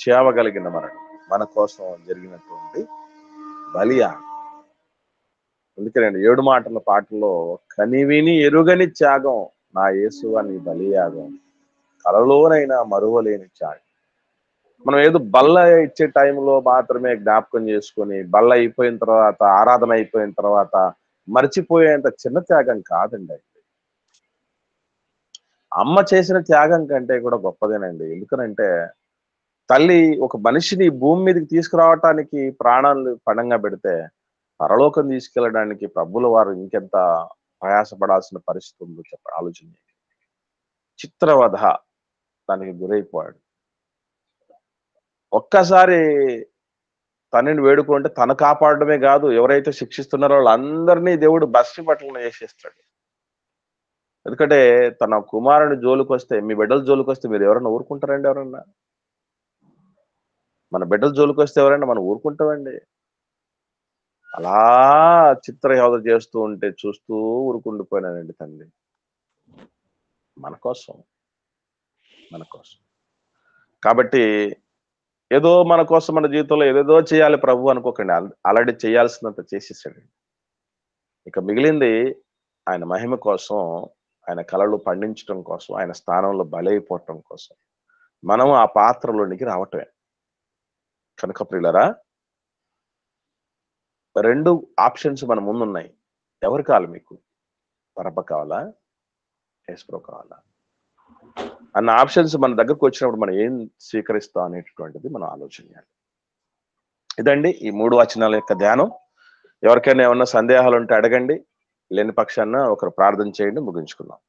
చేవగలిగిన మరణం, మన కోసం జరిగినటువంటి బలియాగం. అందుకేనండి 7 మాటల పాటలో కనివిని ఎరుగని త్యాగం నా యేసు అని బలియాగం, కలలోనైనా మరువలేని త్యాగం. మనం ఏదో బల్ల ఇచ్చే టైంలో మాత్రమే జ్ఞాపకం చేసుకొని, బల్ల అయిపోయిన తర్వాత, ఆరాధన అయిపోయిన తర్వాత మర్చిపోయేంత చిన్న త్యాగం కాదండి. అమ్మ చేసిన త్యాగం కంటే కూడా గొప్పదేనండి. ఎందుకనంటే తల్లి ఒక మనిషిని భూమి మీదకి తీసుకురావటానికి ప్రాణాలు పణంగా పెడితే పరలోకం తీసుకెళ్ళడానికి ప్రభుల వారు ఇంకెంత ప్రయాసపడాల్సిన పరిస్థితి ఉందో ఆలోచన చేయండి. చిత్రవధ దానికి గురైపోయాడు. ఒక్కసారి తనని వేడుకుంటే తను కాపాడమే కాదు, ఎవరైతే శిక్షిస్తున్నారో వాళ్ళందరినీ దేవుడు బస్సి పట్టలను చేసేస్తాడు. ఎందుకంటే తన కుమారుని జోలికి వస్తే, మీ బిడ్డల జోలికి వస్తే మీరు ఎవరన్నా ఊరుకుంటారండి? ఎవరన్నా మన బిడ్డల జోలికి వస్తే ఎవరైనా మనం ఊరుకుంటామండి? అలా చిత్రహింస చేస్తూ ఉంటే చూస్తూ ఊరుకుండిపోయినానండి తండ్రి. మన కోసం. కాబట్టి ఏదో మన కోసం మన జీవితంలో ఏదేదో చేయాలి ప్రభు అనుకోకండి. ఆల్రెడీ చేయాల్సినంత చేసేసాడు. ఇక మిగిలింది ఆయన మహిమ కోసం, ఆయన కళలు పండించడం కోసం, ఆయన స్థానంలో బలైపోవటం కోసం మనం ఆ పాత్రలోనికి రావటమే. కనుక ప్రియులరా, 2 ఆప్షన్స్ మన ముందున్నాయి. ఎవరు కావాలి మీకు? పరప కావాలా, యేసుప్రభు కావాలా అన్న ఆప్షన్స్ మన దగ్గరకు వచ్చినప్పుడు మనం ఏం స్వీకరిస్తాం అనేటటువంటిది మనం ఆలోచన చేయాలి. ఇదండి ఈ 3 వచనాల యొక్క ధ్యానం. ఎవరికైనా ఏమన్నా సందేహాలు ఉంటే అడగండి, లేని పక్షాన ఒకరు ప్రార్థన చేయండి, ముగించుకుందాం.